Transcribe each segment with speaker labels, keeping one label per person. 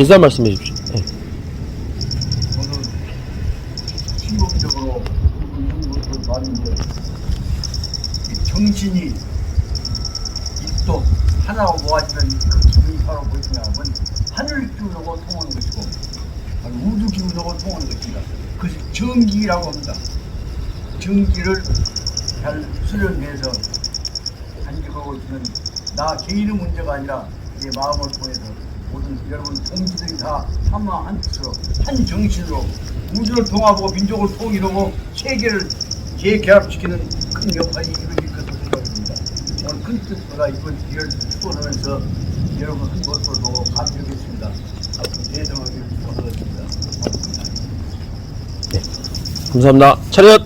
Speaker 1: 인사 말씀해 주십시오. 네.
Speaker 2: 저는 충동적으로 운동을 봤는데 정신이 입도 하나로 모아지면 그 기분이 바로 무엇이냐면 하늘 기운하고 통하는 것이고 우주 기운하고 통하는 것입니다. 그것이 정기라고 합니다. 정기를 잘 수련해서 간직하고 있는 나 개인의 문제가 아니라 내 마음을 통해서 모든 여러분 동지들이 다 하나 한 뜻으로 한 정신으로 우주를 통합하고 민족을 통일하고 세계를 재결합시키는 큰 역할이 이루어질 것으로 생각합니다. 오늘 큰 뜻보다 이번 기회를 축원하면서 여러분 한 것을 보고 감격했습니다. 앞으로 대성하기를 축원하겠습니다.
Speaker 1: 감사합니다. 차렷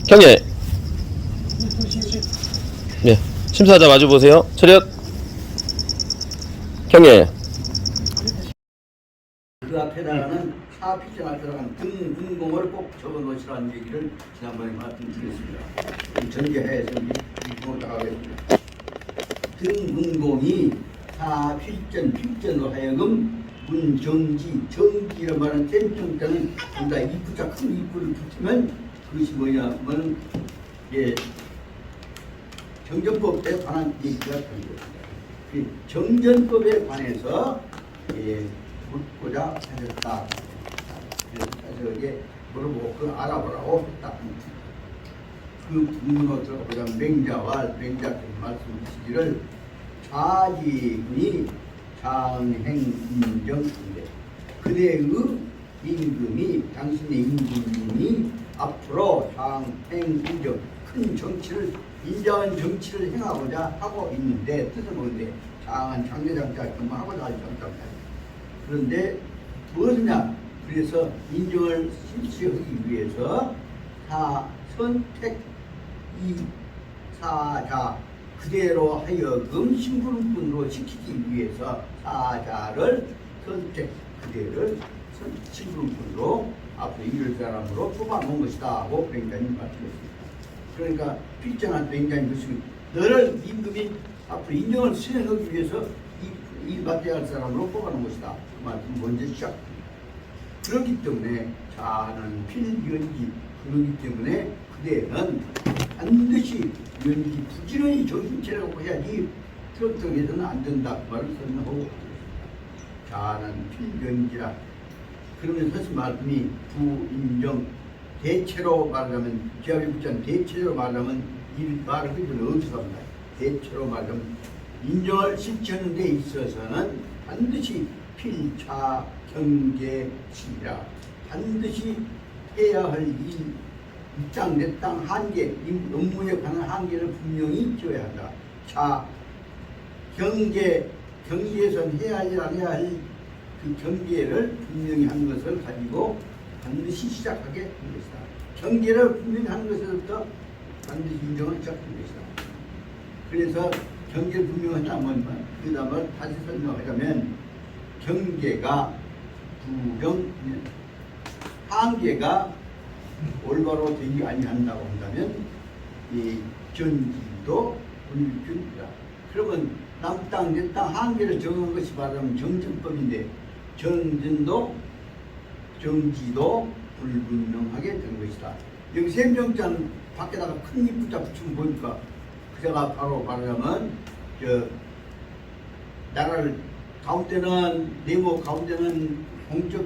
Speaker 1: 경례. 네, 심사자 마주 보세요. 차렷 경례.
Speaker 3: 그 앞에다가는 사피전에 들어간 등분공을 꼭 적어놓으시라는 얘기를 지난번에 말씀드렸습니다. 전개해서 이쪽으로 나가겠습니다. 등분공이 사필전으로 하여금 문정지, 정지란 말은 쌤정자는 보다 이쁘자 큰 이쁘를 붙이면 그것이 뭐냐면 정전법에 관한 얘기가 되는 것입니다. 그 정전법에 관해서 묻고자 하셨다. 그래서 이게 물어보고 그걸 알아보라고 했다. 그 본문으로 들어가보자 맹자와 맹자 말씀 주시기를 자지군이 장행인정인데 그대의 임금이 당신의 임금이 앞으로 장행인정 큰 정치를 인정한 정치를 행하고자 하고 있는데 뜻은 뭔데 장한 장례장자 하고자 할 정장자 그런데 무엇이냐 그래서 인정을 실시하기 위해서 선택 이 사자 그대로 하여금 심부름꾼으로 시키기 위해서 사자를 선택 그대를 심부름꾼으로 앞으로 이를 사람으로 뽑아놓은 것이다 하고 맹자님 말씀했습니다. 그러니까 필정한 맹자님 것이 너를 임금이 앞으로 인정을 수행하기 위해서 이 맡아야 할 사람으로 뽑아놓은 것이다. 그 말씀 먼저 시작합니다. 그렇기 때문에 자는 필연지 그렇기 때문에 그대는 반드시 연기 부지런히 정신차리고 해야지 트럭트럭해서는 안 된다. 그 말을 설명하고 자는 필연지라 그러면서 하신 말씀이 부인정 대체로 말하면 지압이 붙지 대체로 말하면 이 말을 그대로 어디서 합니다. 대체로 말하면 인정을 실천하는 데 있어서는 반드시 필차 경계시라 반드시 해야 할 일, 이 땅, 내 땅 한계, 이 업무에 관한 한계를 분명히 지어야 한다. 자, 경계에선 해야 할 일, 안 해야 할 그 경계를 분명히 한 것을 가지고 반드시 시작하게 한 것이다. 경계를 분명히 한 것에서부터 반드시 인정을 시작한 것이다. 그래서 경계를 분명히 하자면 그 다음을 다시 설명하자면 경계가 부경 한계가 올바로 되지 아니한다고 한다면 이 전지도 불균이다. 그러면 남 땅 내 땅 한계를 정한 것이 말하면 정전법인데 정전도 정지도 불분명하게 된 것이다. 여기 셈정자는 밖에다가 큰 입구자 붙이면 보니까 그자가 바로 말하자면 나라를 가운데는 네모 가운데는 공적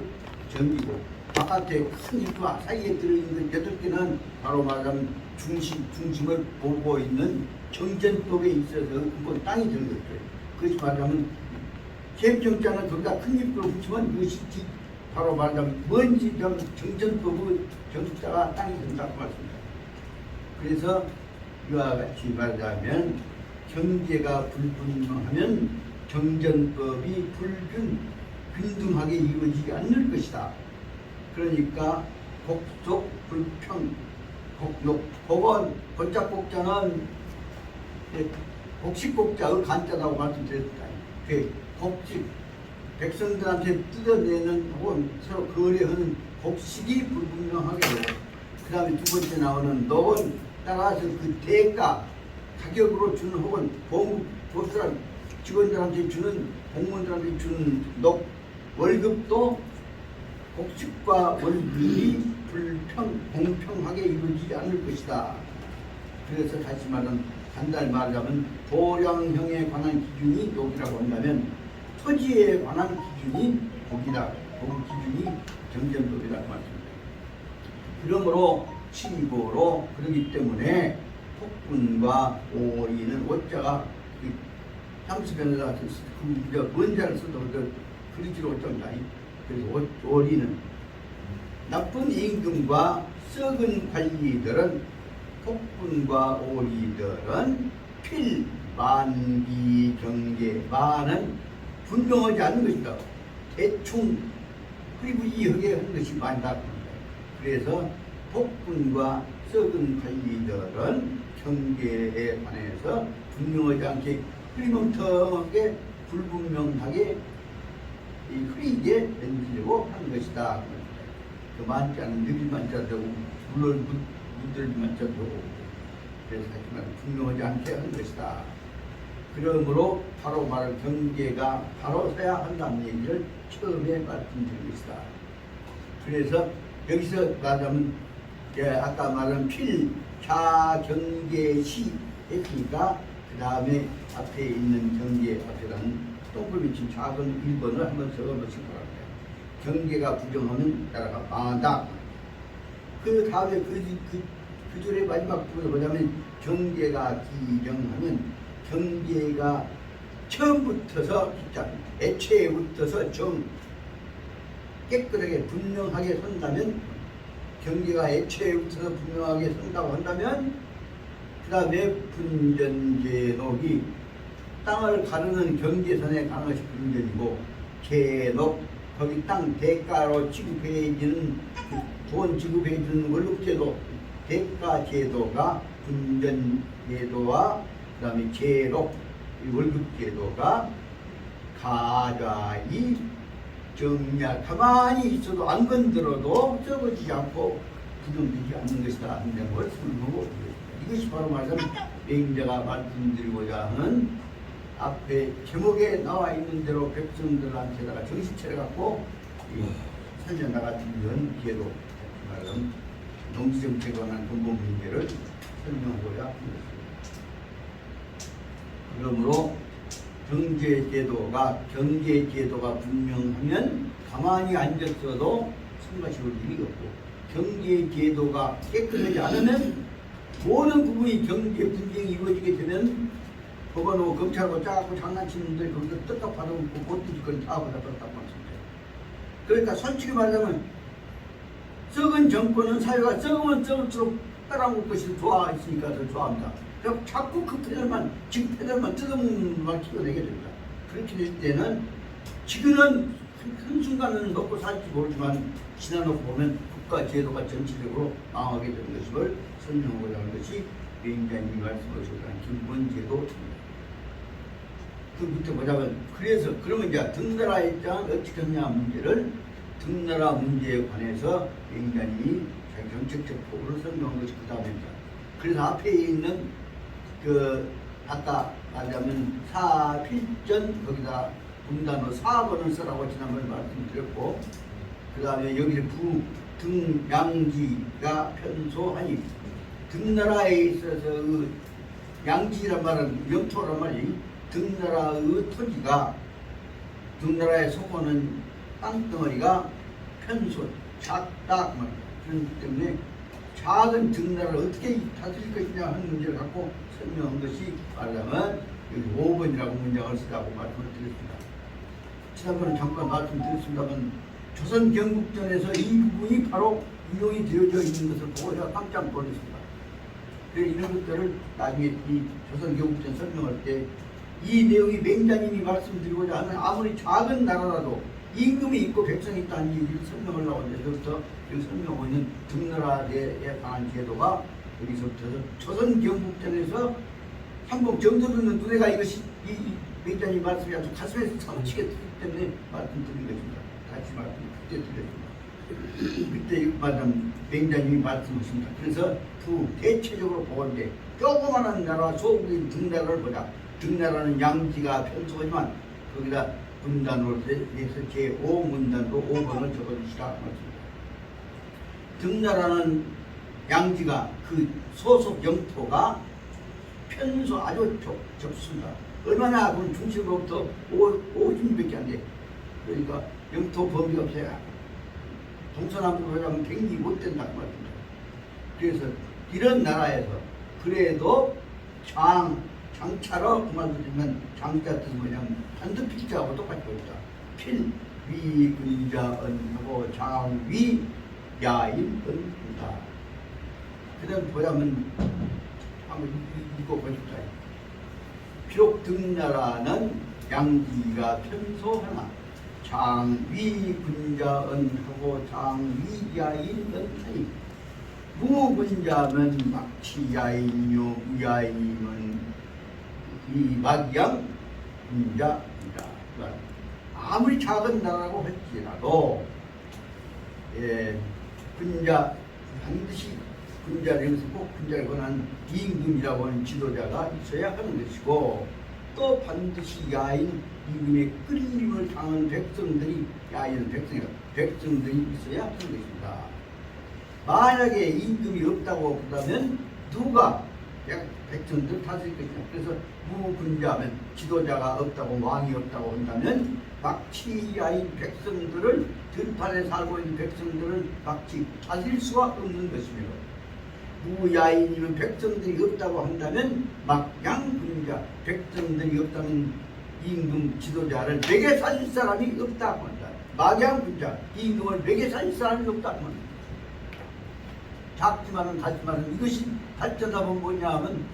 Speaker 3: 정기고 바깥에 큰 입구 사이에 들어있는 8개는 바로 말하자면 중심을 보고 있는 정전법에 있어서 그건 땅이 되는 거죠. 그것이 말하자면 셈정자는 거기다 큰 입구를 붙이면 그것이 바로 말하자면 뭔지 정전법의 정자가 땅이 된다고 말씀입니다. 그래서 이와 같이 말하자면 경계가 불분명하면 정전법이 균등하게 이루어지지 않을 것이다. 그러니까 복속 불평 복은 번짝복자는 복식복자의 간자라고 말씀드렸다. 그 복식 백성들한테 뜯어내는 혹은 서로 거래하는 복식이 불분명하게 되고 그 다음에 두 번째 나오는 녹은 따라서 그 대가 가격으로 주는 혹은 보수란 직원들한테 주는 공무원들한테 주는 녹 월급도 복직과 월급이 공평하게 이루어지지 않을 것이다. 그래서 다시 말하면 간단히 말하자면 도량형에 관한 기준이 여기라고 한다면 토지에 관한 기준이 거기다. 그 기준이 정전법이라고 말씀입니다. 그러므로 치고로 그러기 때문에 폭군과 오리는 오자가 향수변에다 원자를 써도 그리지로 어쩐다. 그래서 오리는 나쁜 임금과 썩은 관리들은 폭군과 오리들은 필만기 경계 만은 분명하지 않은 것이다. 대충 흐리부지하게 한 것이 많다. 그래서 폭군과 썩은 관리들은 경계에 관해서 분명하지 않게 흐리멍텅하게 불분명하게 흐리게 만들려고 한 것이다. 그 만자는 느릴만자 되고 물들만자 되고 그래서 하지만 분명하지 않게 한 것이다. 그러므로 바로 말할 경계가 바로 서야 한다는 얘기를 처음에 말씀드린 것이다. 그래서 여기서 말하면 아까 말한 필자경계시 했으니까 그 다음에 앞에 있는 경계 앞에라는 동그라미 친 작은 1번을 한번 적어놓으시기 바랍니다. 경계가 부정하면 따라가 망한다. 그 다음에 그 줄의 마지막 부분을 보자면 경계가 기정하면 경계가 처음부터서 진짜 애초에부터서 좀 깨끗하게 분명하게 선다면 경계가 애초에부터서 분명하게 선다고 한다면 그 다음에 분전제녹이 땅을 가르는 경계선에 가는 것이 분전이고 제녹 거기 땅 대가로 지급해지는 돈 지급해주는 월급제도 대가제도가 분전제도와 그 다음에 제록 월급제도가 가자이 정리야 가만히 있어도 안 건드려도 썩어지지 않고 부정되지 않는 것이다 하는 것을 설명하고 이것이 바로 말하자면 맹자가 말씀드리고자 하는 앞에 제목에 나와 있는 대로 백성들한테다가 정신 차려갖고 설명 나가는 기회도 말하자면 농지정책에 관한 근본 문제를 설명하고자 합니다. 그러므로 경제제도가 분명하면 가만히 앉았어도 성가시 올 일이 없고 경제제도가 깨끗하지 않으면 모든 부분이 경제 분쟁이 이루어지게 되면 법원하고 검찰하고 짜고 장난치는 분들이 거기서 떡값 받아먹고 못뒤집거리 다 받아봤다고 말씀드려요. 그러니까 솔직히 말하자면 썩은 정권은 사회가 썩으면 썩을수록 따라올 것이 좋아있으니까 더 좋아합니다. 그러니까 자꾸 그 패널만 지금 패널만 뜯어먹는 말 찍어내게 됩니다. 그렇게 될 때는 지금은 한순간은 먹고 살지 모르지만 지나놓고 보면 국가 제도가 전체적으로 망하게 되는 것을 설명하고자 하는 것이 위원장님이 말씀하셨던 기본제도입니다. 그 밑에 보자면 그래서 그러면 이제 등나라 입장은 어떻게 하냐 문제를 등나라 문제에 관해서 위원장님이 자기 정책적 포부를 설명한 것이 그 다음입니다. 그래서 앞에 있는 그 아까 말하자면 사필전 거기다 분단어 4번을 쓰라고 지난번에 말씀드렸고 그 다음에 여기서 등양지가 편소하니 등나라에 있어서 그 양지란 말은 영토란 말이 등나라의 토지가 등나라에 속하는 땅덩어리가 편소 작다 그렇기 때문에 작은 등나라를 어떻게 다스릴 것이냐 하는 문제를 갖고 설명한 것이 말하자면 여기 5번이라고 문장을 쓰라고 말씀을 드렸습니다. 지난번에 잠깐 말씀드렸습니다만 조선 경국전에서 이 부분이 바로 인용이 되어져 있는 것을 보고 제가 깜짝 놀랐습니다. 그래서 이런 것들을 나중에 이 조선 경국전 설명할 때 이 내용이 맹자님이 말씀드리고자 하는 아무리 작은 나라라도 임금이 있고 백성이 있다는 얘기를 설명하려고 하는데 여기서부터 여기 설명하고 있는 등나라에 관한 제도가 여기서부터 조선 경국전에서 한번 정도듣는 누대가 이것이 이 맹자님 말씀이 아주 가슴에 사무치게 들기 때문에 말씀드린 것입니다. 다시 말씀 그때 드렸습니다. 그때 말하면 맹자님이 말씀하십니다. 그래서 대체적으로 보건데 조그마한 나라 소국인 등나라를 보자. 등나라는 양지가 편소하지만 거기다 분단으로 해서 제5문단으로 5번을 적어주시라 말씀입니다. 등나라는 양지가 그 소속 영토가 편소 아주 좁습니다. 얼마나 그럼 중심으로부터 50미밖에 안 돼. 그러니까 영토 범위가 없어야 동서남북으로 하자면 굉장히 못 된다고 말입니다. 그래서 이런 나라에서 그래도 장차로 그만두면 장자 뜻은 뭐냐면 반드 필자하고 똑같이 보입니다. 필, 위, 근자, 은하고 장, 위, 야인, 은다. 그 다음 보자면 한번 읽어보십시오. 비록 등나라는 양지가 편소하나 장위 군자은하고 장위야인은 하니 무군자면 막치야인요 무야인은 이 막양 군자이다. 아무리 작은 나라라고 할지라도 군자 반드시 군자를 여기서 꼭 군자를 권한 임금이라고 하는 지도자가 있어야 하는 것이고 또 반드시 야인 임금의 끌림을 당한 백성들이 야인은 백성들이 있어야 하는 것입니다. 만약에 임금이 없다고 본다면 누가 백성들 다스릴 것이냐. 그래서 무군자면 지도자가 없다고 왕이 없다고 한다면 막치야인 백성들을 들판에 살고 있는 백성들을 막치 다스릴 수가 없는 것이며 무야인이면 백성들이 없다고 한다면 막양군자 백성들이 없다면 임금 지도자를 매개 살릴 사람이 없다고 한다. 막양군자 임금을 매개 살릴 사람이 없다고 한다. 작지만은 같지만은 이것이 발전하면 뭐냐 하면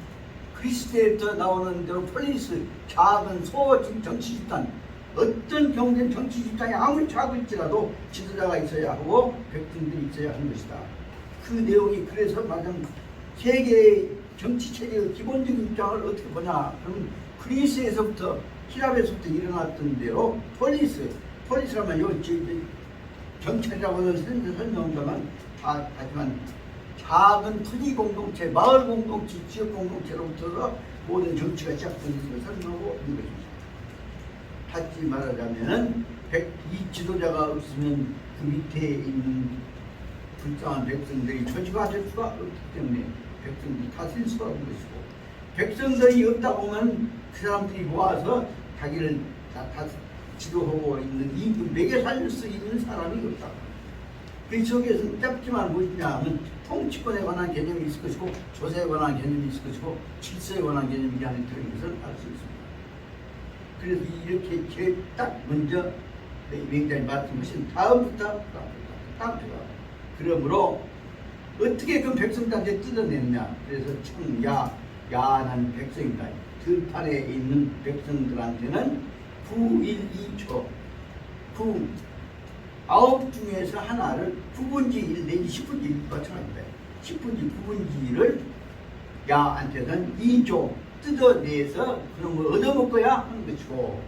Speaker 3: 그리스도에부터 나오는 대로 폴리스 작은 소진 정치 집단 어떤 경제는 정치 집단이 아무리 작을지라도 지도자가 있어야 하고 백성들이 있어야 하는 것이다. 그 내용이 그래서 말하자면 세계의 정치 체제의 기본적인 입장을 어떻게 보냐 그러면 그리스에서부터 히랍에서부터 일어났던 대로 폴리스라면 요 경찰이라고는 설명한다만 하지만 작은 토지 공동체, 마을 공동체, 지역 공동체로부터 모든 정치가 시작되는 것을 설명하고 있는 것입니다. 다시 말하자면 이 지도자가 없으면 그 밑에 있는 불쌍한 백성들이 처지가 될 수가 없기 때문에 백성들이 다스릴 수가 없는 것이고 백성들이 없다 보면 그 사람들이 모아서 자기를 다 지도하고 있는 임금 매개 살릴 수 있는 사람이 없다. 그 속에서 짧지만 무엇이냐 하면 통치권에 관한 개념이 있을 것이고 조세에 관한 개념이 있을 것이고 질서에 관한 개념이 아닌 그런 것을 알 수 있습니다. 그래서 이렇게 제일 딱 먼저 위원장이 말씀 것은 다음부터 그러므로 어떻게 그 백성들한테 뜯어냈냐. 그래서 야난 백성이다. 들판에 있는 백성들한테는 912초 9 중에서 하나를 9분지 1 내지 10분지 1과 마찬가지입니다. 10분지 9분지를 야한테는 2조 뜯어내서 그런 걸 얻어먹어야 하는 것이고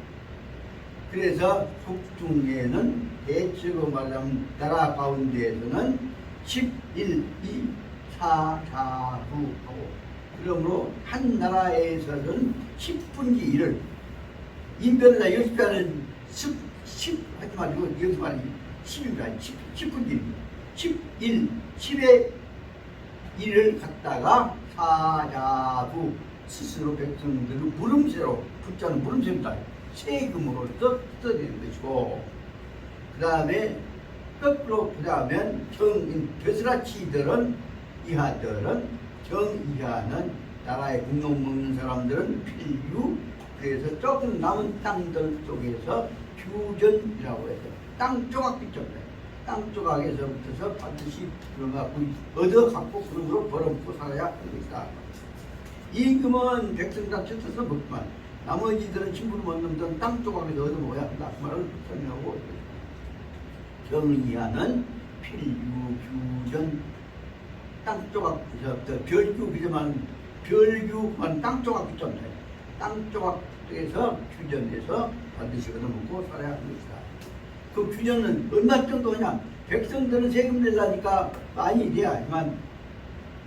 Speaker 3: 그래서 속중에는 대체로 말하면 나라 가운데에서는 11, 2, 4, 4, 9 하고 그러므로 한 나라에서는 10분지 1을 인별이나 여기까지는 10 하지 말고 여기서 말이 10입니다. 10분지 11, 10의 1을 갖다가 4, 4, 9 스스로 백성들을 물음새로 붙자는 물음새입니다. 세금으로서 뜯어내는 것이고 그 다음에 거꾸로 보자면 겨스라치들은 이하들은 정이하는 나라에 공동 먹는 사람들은 필유 그래서 조금 남은 땅들 쪽에서 규전이라고 해서 땅 조각 빚점니다. 땅 조각에서부터서 반드시 그런 거 얻어갖고 그런 거로 벌어먹고 살아야 하는 것이다. 임금은 백성단체 뜻을 먹지만 나머지들은 친구를 못 넘던 땅 조각에서 얻어먹어야 한다. 그 말을 설명하고 있습니다. 정이하는 필유 규전 땅 조각에서부터 별규 빚지만 별규만 땅 조각 빚점니다. 땅 조각에서 규전에서 반드시 얻어먹고 살아야 하는 것이다. 그 규전은 얼마 정도 하냐? 백성들은 세금 내려니까 많이 돼야 하지만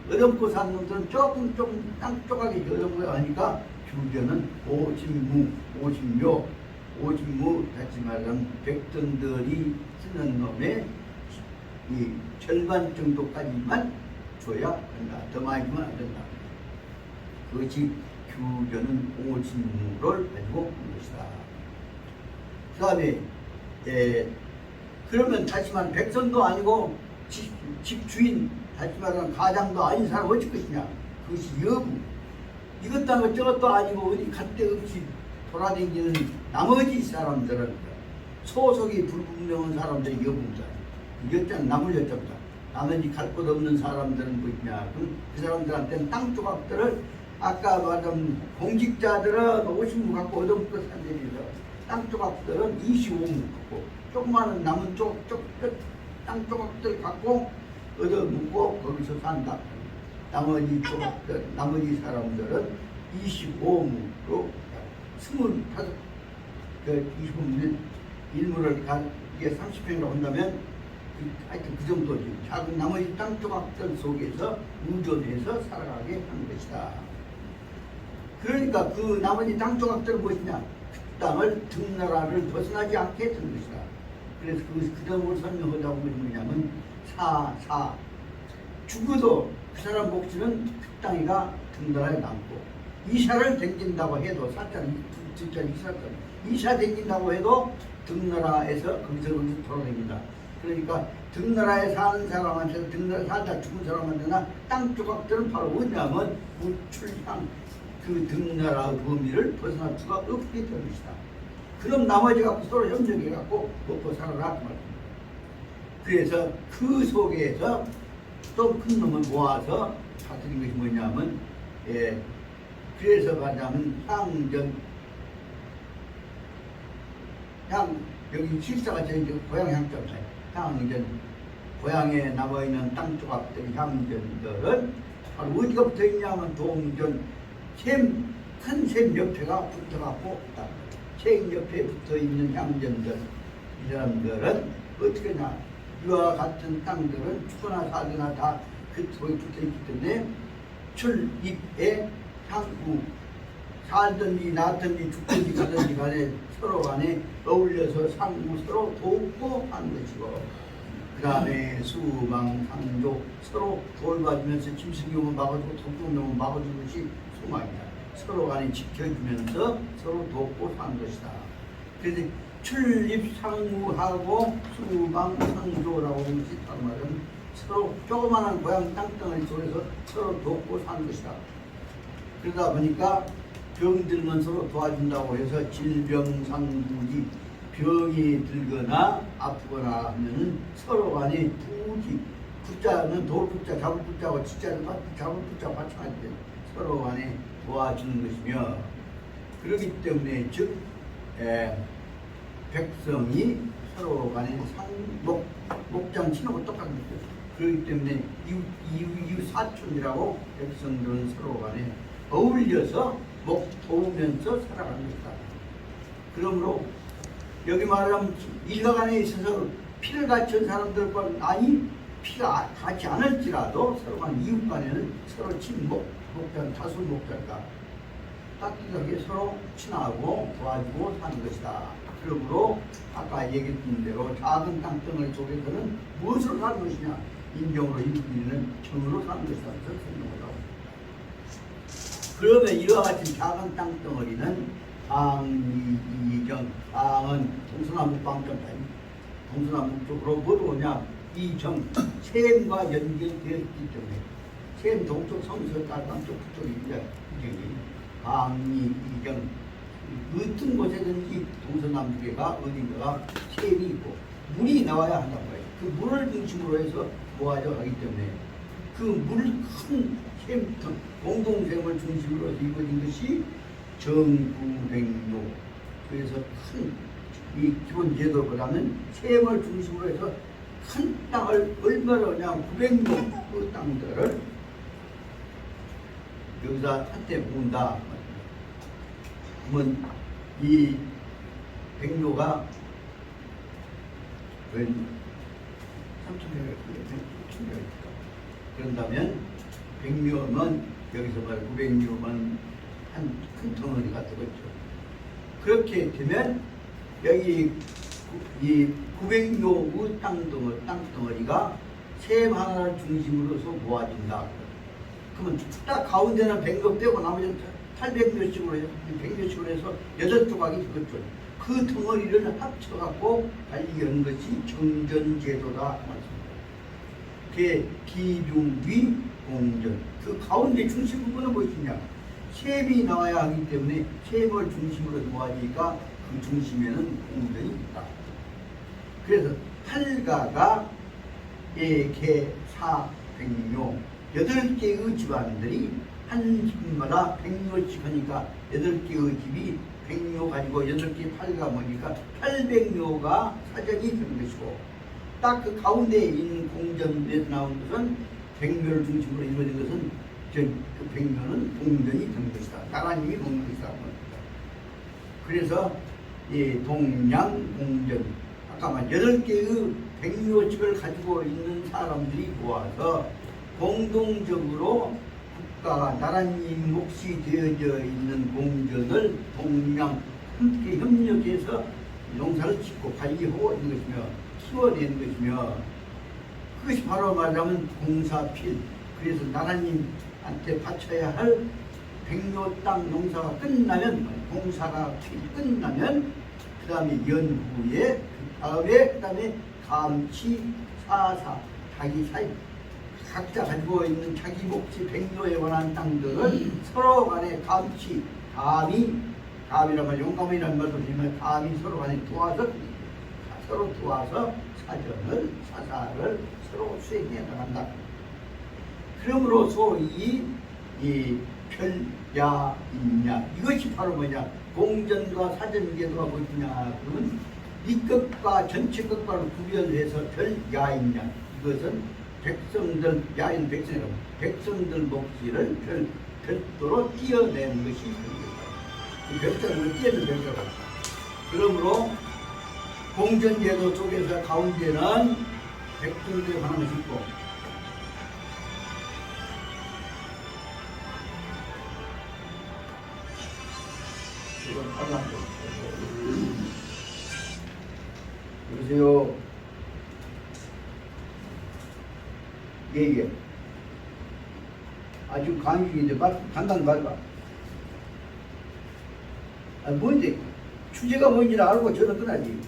Speaker 3: 얻어먹고 사는 놈들은 조금 땅 조각에 얻어먹어야 하니까 규전은 50무, 50묘, 오진무 다시 말하면 백성들이 쓰는 놈의 이 절반 정도까지만 줘야 한다. 더 많이 주면 안 된다. 그것이 규전은 오진무를 가지고 한 것이다. 그 다음에 그러면 다시 말하면 백성도 아니고 집주인 다시 말하면 가장도 아닌 사람 어쩔 것이냐. 그것이 여부. 이것도 아니고 저것도 아니고 어디 갈 데 없이 돌아다니는 나머지 사람들은 소속이 불분명한 사람들이 여부입니다. 여자는 남을 여자입니다. 나머지 갈 곳 없는 사람들은 뭐냐. 그럼 그 사람들한테는 땅 조각들을 아까 말한 공직자들은 50무 갖고 얻어먹고 산다니까 땅 조각들은 25무 갖고 조그마한 남은 땅 조각들 갖고 얻어먹고 거기서 산다. 나머지 조각들, 나머지 사람들은 25무로 25, 25무는 일무를 이게 30평이라고 한다면 하여튼 그 정도지. 작은 나머지 땅 조각들 속에서 우존해서 살아가게 하는 것이다. 그러니까 그 나머지 땅 조각들은 무엇이냐? 그 땅을 등나라를 벗어나지 않게 하는 것이다. 그래서 그 점을 설명하자고 뭐냐면 죽어도 그 사람 몫은 그 땅이가 등나라에 남고 이사를 댕긴다고 해도 사자는 진짜 이사 댕긴다고 해도 등나라에서 거기서 돌아다닌다. 그러니까 등나라에 사는 사람한테 등나라에 살다 죽은 사람한테나 땅 조각들은 바로 뭐냐면 우출향 그 등나라의 범위를 벗어날 수가 없게 될 것이다. 그럼 나머지 갖고 서로 협력해 갖고 먹고 살아라 그 말입니다. 그래서 그 속에서 또 큰 놈을 모아서 사드린 것이 뭐냐면 그래서 말하자면 여기 실사가 저희 고향 향점사예요. 향전 고향에 남아있는 땅 조각들 향전들은 바로 어디가 붙어있냐면 동전 큰 샘 옆에가 붙어갖고 샘 옆에 붙어있는 향전들 이 사람들은 어떻게 하냐 이와 같은 땅들은 죽거나 살거나 다 그 속에 붙어있기 때문에 출입에 향후 살든지 낳든지 죽든지 가든지 간에 서로 간에 어울려서 상부 서로 돕고 하는 것이고 그 다음에 수망, 상조 서로 돌봐주면서 짐승용을 막아주고 독종용을 막아주는 것이 수망이다. 서로 간에 지켜주면서 서로 돕고 사는 것이다. 그래서 출입 상무하고 수망, 상조라고 하는 것이 다른 말은 서로 조그마한 고향 땅덩어리 속에서 서로 돕고 사는 것이다. 그러다 보니까 병들면 서로 도와준다고 해서 질병상부지 병이 들거나 아프거나 하면은 서로 간에 부지 붙자는 돌붙자 잡을 붙자고 진짜를 잡을 붙자 받쳐가지고 서로 간에 도와주는 것이며 그렇기 때문에 즉 백성이 서로 간에 목장 친하고 똑같은 거죠. 그렇기 때문에 이웃 사촌이라고 백성들은 서로 간에 어울려서 도우면서 살아가는 것이다. 그러므로 여기 말하면 일가간에 있어서 피를 갖춘 사람들과 아니 피가 같지 않을지라도 서로 간 이웃 간에는 서로 목장 다수 목장과 따뜻하게 서로 친하고 도와주고 사는 것이다. 그러므로 아까 얘기했던 대로 작은 땅덩어리 속에서는 무엇으로 사는 것이냐? 인정으로 이루기는 정으로 사는 것이다. 그래서 설명하라고. 그러면 이와 같은 작은 땅덩어리는 방이정, 방은 동서남북 방점까지 동서남북 쪽으로 뭐로 오냐? 이정, 샘과 연결되어 있기 때문에 샘 동쪽 성서 남쪽 북쪽이 이제 방이 이정 어떤 곳에든지 동서남북에가 어딘가가 샘이 있고 물이 나와야 한단 말이에요. 그 물을 중심으로 해서 모아져 가기 때문에 그 물 큰 샘, 공동샘을 중심으로 해서 이루어진 것이 정구백로. 그래서 큰 이 기본 제도보다는 샘을 중심으로 해서 큰 땅을 얼마나 그냥 900로 그 땅들을 여기다 한때 모은다. 그러면 이 백로가 웬 3,000명일까? 그런다면 백묘는 여기서 말 900묘만 한 큰 덩어리가 되겠죠. 그렇게 되면 여기 이 900묘의 땅덩어리가 샘 하나를 중심으로서 모아진다. 그러면 딱 가운데는 100묘 빼고 나머지는 800묘씩으로 해서 100묘씩으로 해서 8조각이 그것죠. 그 덩어리를 합쳐갖고 발견한 것이 정전제도다. 그게 기중위 공전. 그 가운데 중심 부분은 무엇이냐? 셈이 나와야 하기 때문에 셈을 중심으로 모아지니까 그 중심에는 공전이 있다. 그래서 팔가가 예개사 백묘 8개의 집안들이 한 집마다 100묘씩 하니까 8개의 집이 100묘 가지고 8개 팔가 모니까 800묘가 사정이 되는 것이고 딱 그 가운데 있는 공전에서 나온 것은 100묘를 중심으로 이루어진 것은 그 100묘는 공전이 된 것이다. 나라님이 먹는 것이다. 그래서 이 동양공전 아까 말 8개의 100묘집을 가지고 있는 사람들이 모아서 공동적으로 국가가 나라님 몫이 되어져 있는 공전을 동양 함께 협력해서 농사를 짓고 관리하고 있는 것이며 키워내는 것이며 그것이 바로 말하자면 공사필. 그래서 나라님한테 바쳐야 할 백묘 땅 농사가 끝나면 공사가 끝나면 그 다음에 연후에 그 다음에 감치 사사 자기 사이 각자 가지고 있는 자기 몫이 백묘에 관한 땅들을 서로 간에 감치 감이란 말 용감이라는 말도 있지만 감이 서로 간에 도와서 사전을 사사를 서로 수행해 나간다. 그러므로서 이 별야인야 이것이 바로 뭐냐 공전과 사전제도가 뭐냐 그러면 이 것과 전체 것과를 구별해서 별야인야 이것은 백성들 야인 백성이라고 백성들 몫을 별도로 띄어내는 것이 별도로 띄어내는 별도라고. 그러므로 공전제도 속에서 가운데는 백성들에 관한 것이 있고 이건 parlando. 여보세요. 예. 아주 감격인데 간단 말봐. 뭔지 주제가 뭔지를 알고 저는 끝나지.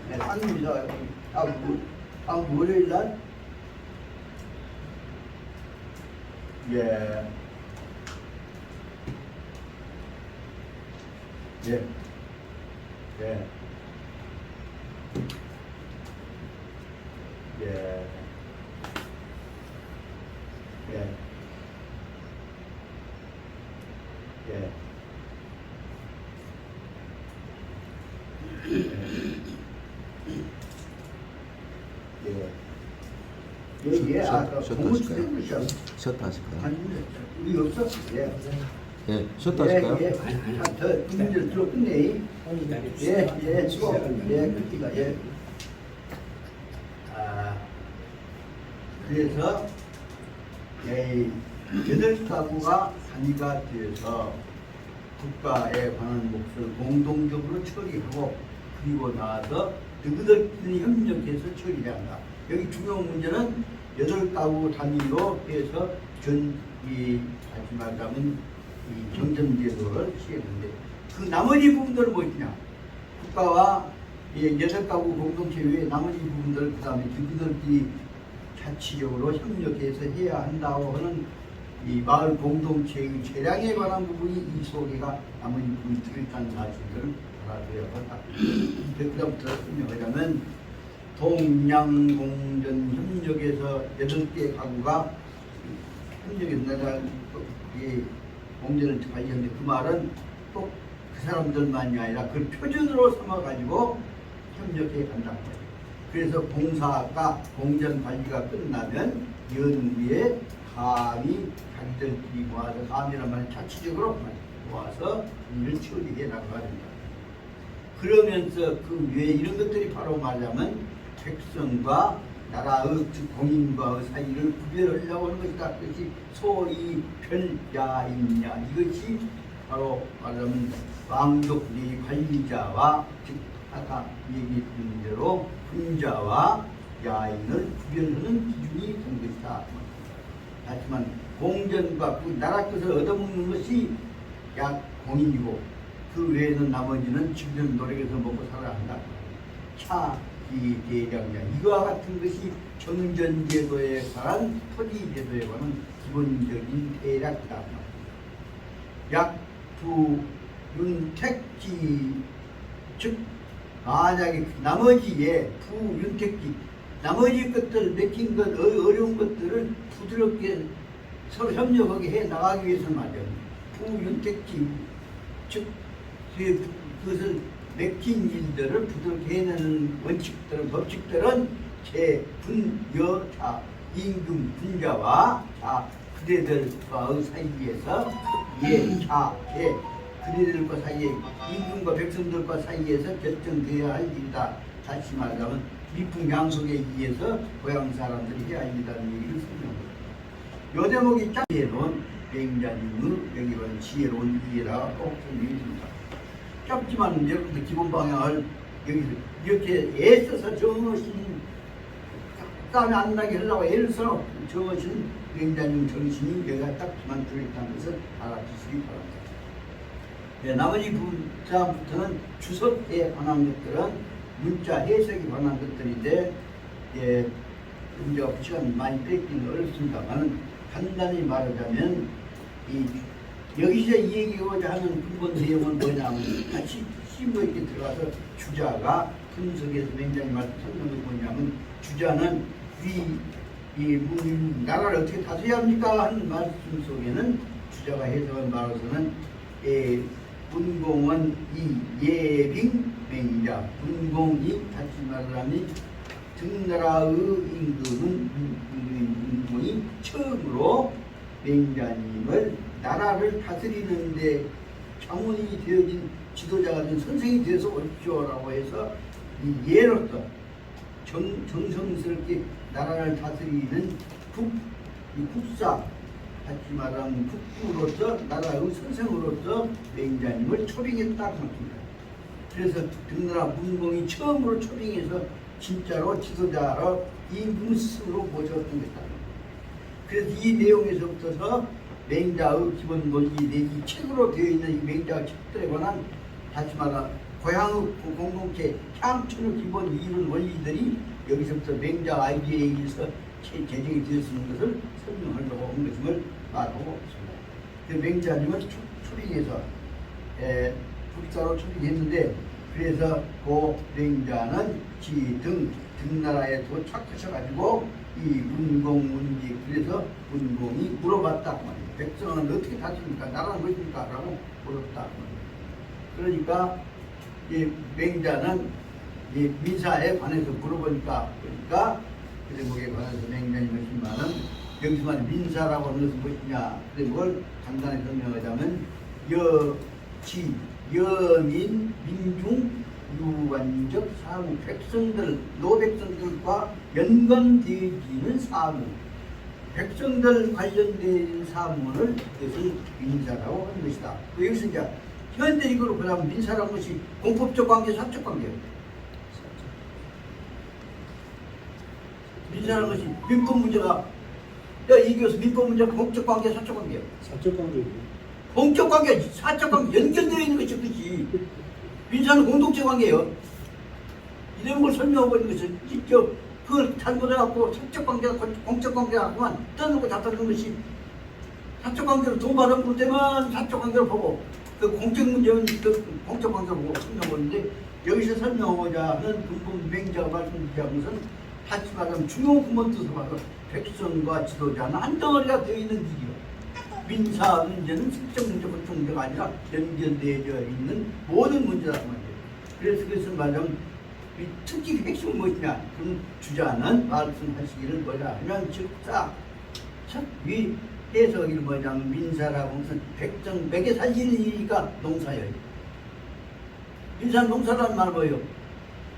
Speaker 3: 네, 상임이사 다음 월요일 날. 예. 예. 예. 예. 예. 예. 예. 아까
Speaker 1: 쉬었다 하실까요?
Speaker 3: 우리 없어? 예.
Speaker 1: 예, 쉬었다 하실까요?
Speaker 3: 예. 더 문제를 들어 끝내. 예. 수고. 예. 끝이가 예. 그래서 8가구가 단위가 되어서 국가에 관한 몫을 공동적으로 처리하고 그리고 나서 너희들끼리 협력해서 처리해야 한다. 여기 중요한 문제는 8가구 단위로 해서 다시 말하자면 이 정전제도를 시행했는데 그 나머지 부분들은 무엇이냐? 국가와 8가구 공동체 외에 나머지 부분들 그 다음에 너희들끼리 자치적으로 협력해서 해야 한다고 하는 이 마을 공동체의 재량에 관한 부분이 이 속에가 나머지 부분이 들어있다는 사실을 알아둬야 한다. 그다음부터 설명하자면 동양공전 협력에서 8개 가구가 협력해서 내가 공전을 관리하는데 그 말은 꼭 그 사람들만이 아니라 그걸 표준으로 삼아가지고 협력해 간다는 거예요. 그래서 공사가 공전 관리가 끝나면 연후에 감이 자기들끼리 모아서 감이란 말은 자치적으로 모아서 일을 처리해 나가야 된다. 그러면서 그 외에 이런 것들이 바로 말하자면 백성과 나라의 즉 공인과의 사이를 구별하려고 하는 것이다. 그것이 소위 별야인야 이것이 바로 말하면 왕족리 관리자와 즉 아까 얘기 드린 대로 분자와 야인을 구별하는 기준이 된 것이다. 하지만 공전과 그 나라 것을 얻어먹는 것이 약 공인이고 그 외에는 나머지는 지금 노력해서 먹고 살아야 한다. 차, 이 대량량 이와 같은 것이 정전제도에 관한 토지제도에 관한 기본적인 대략이다. 약부 윤택지 즉 만약에 나머지에 부윤택지 나머지 것들 맥힌 것 어려운 것들을 부드럽게 서로 협력하게 해 나가기 위해서는 말이야. 부윤택지 즉 그것을 맥힌 일들을 부드럽게 해내는 원칙들은 법칙들은 제분여자 임금 분자와 자 그대들과의 사이에서 예자 제 그대들과 사이에 임금과 백성들과 사이에서 결정되어야 할 일이다. 다시 말하자면 미풍양속에 의해서 고향 사람들이 해야 할 일이라는 얘기를 설명합니다. 요 대목이 짧게는 맹자님의 여기는 지혜로운 이해라 꼭 설명해 줍니다. 짧지만 여러분들 기본 방향을 여기서 이렇게 애써서 정하신 땀이 안 나게 하려고 애써 정하신 맹자님 정신이 여기가 딱 그만 들어있다는 것을 알아주시기 바랍니다. 네, 나머지 부분부터는 주석에 관한 것들은 문자 해석에 관한 것들인데 예, 문제가 시간 많이 뺏기는 어렵습니다만 간단히 말하자면 여기서 얘기하고자 하는 근본 내용은 뭐냐면 같이 심도 있게 들어가서 주자가 분석에서 맹자님 말씀 설명을 뭐냐면 주자는 이 나라를 어떻게 다스려야 합니까 하는 말씀 속에는 주자가 해석한 말로서는 분공은 이 예빙 맹자 분공이 다시 말하면 등나라의 임금은 분공이 처음으로 맹자님을 나라를 다스리는데 자문이 되어진 지도자가 된 선생이 되어서 오십시오라고 해서 이 예로서 정성스럽게 나라를 다스리는 국사 다시 말하면 국부로서 나라의 선생으로서 맹자님을 초빙했다 그 말입니다. 그래서 등나라 문공이 처음으로 초빙해서 진짜로 지도자로 임금 스스로 모셨던 것이다. 그래서 이 내용에서부터서 맹자의 기본 논리 내지 책으로 되어 있는 이 맹자 책들에 관한 다시 말하 고향의 공동체 향천의 기본 이론 원리들이 여기서부터 맹자 아이디어에 의해서 제정이 되었는 것을 설명하려고 한 것임을 말하고 있습니다. 그 맹자님은 초빙해서 국사로 초빙했는데 그래서 그 맹자는 등나라에 도착하셔가지고 이 문공 문지 그래서 문공이 물어봤다 말이에요. 백성은 어떻게 다스립니까? 나라는 무엇입니까? 라고 물었다 말이에요. 그러니까 이 맹자는 이 민사에 관해서 물어보니까 그러니까 그 대목에 관해서 맹자님의 말은 여기서만 민사라고 하는 것은 무엇이냐? 그 대목을 간단히 설명하자면 여지 여민 민중 유관적 사무 백성들 노백성들과 연관되어지는 사무 백성들 관련된 사무를 이것을 민사라고 하는 것이다. 여기서 이제 현대적으로 보자면 민사라는 것이 공법적 관계, 사적 관계예요. 민사라는 것이 민법 문제가 얘기해서 민법 문제가 공적 관계, 사적 관계예요.
Speaker 4: 사적 관계.
Speaker 3: 공적 관계, 사적 관계 연결되어 있는 것이 그렇지. 민사는 공동체 관계예요. 이런 걸 설명하고 있는 것은 직접 그걸 잘못해갖고 사적 관계가 공적 관계가 하고만 떠놓고 잡아주는 것이 사적 관계로 돈 받아볼 때만 사적 관계로 보고 그 공적 문제는 그 공적 관계로 보고 설명하고 있는데 여기서 설명하고자 하는 근본 맹자가 말씀드리자는 것은 다시 말하면 중요 근본 뜻을 봐서 백성과 지도자는 한 덩어리가 되어 있는 일이요. 민사 문제는 실적 문제, 법적 문제가 아니라 연결되어 있는 모든 문제라는 말이에요. 그래서 그것은 말하자면 특히 핵심은 무엇이냐? 그럼 주자는 말씀하시기를 뭐냐 하면 즉사 첫위 해석이 뭐냐면 민사라고 하면 백성 백에 살리는 일이니까 농사예요. 민사는 농사라는 말은 뭐예요?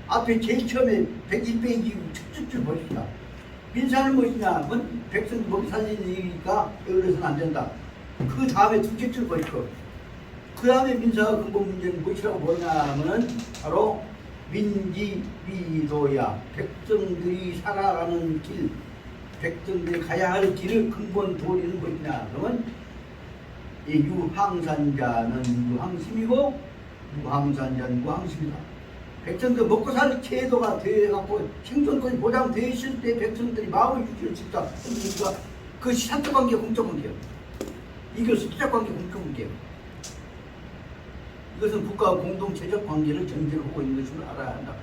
Speaker 3: 앞에 제일 처음에 101페이지 첫 줄 보십시다. 민사는 무엇이냐? 백성 먹이 살리는 일이니까 여기서는 안 된다. 그 다음에 둘째 줄 보시고 그 다음에 민사가 근본 문제는 무엇이라고 보냐면은 바로 민지위도야. 백성들이 살아가는 길, 백성들이 가야 할 길을 근본 도리는 뭐냐? 그러면 이 유항산자는 유항심이고 무항산자는 무항심이다. 백성들 먹고 살 제도가 돼갖고 생존권이 보장되어 있을 때 백성들이 마음을 유지할 수 있다. 그러니까 그것이 사적관계 공적관계예요. 이것은 사적관계 공적관계예요. 이것은 국가와 공동체적 관계를 전제로 하고 있는 것을 알아야 한다.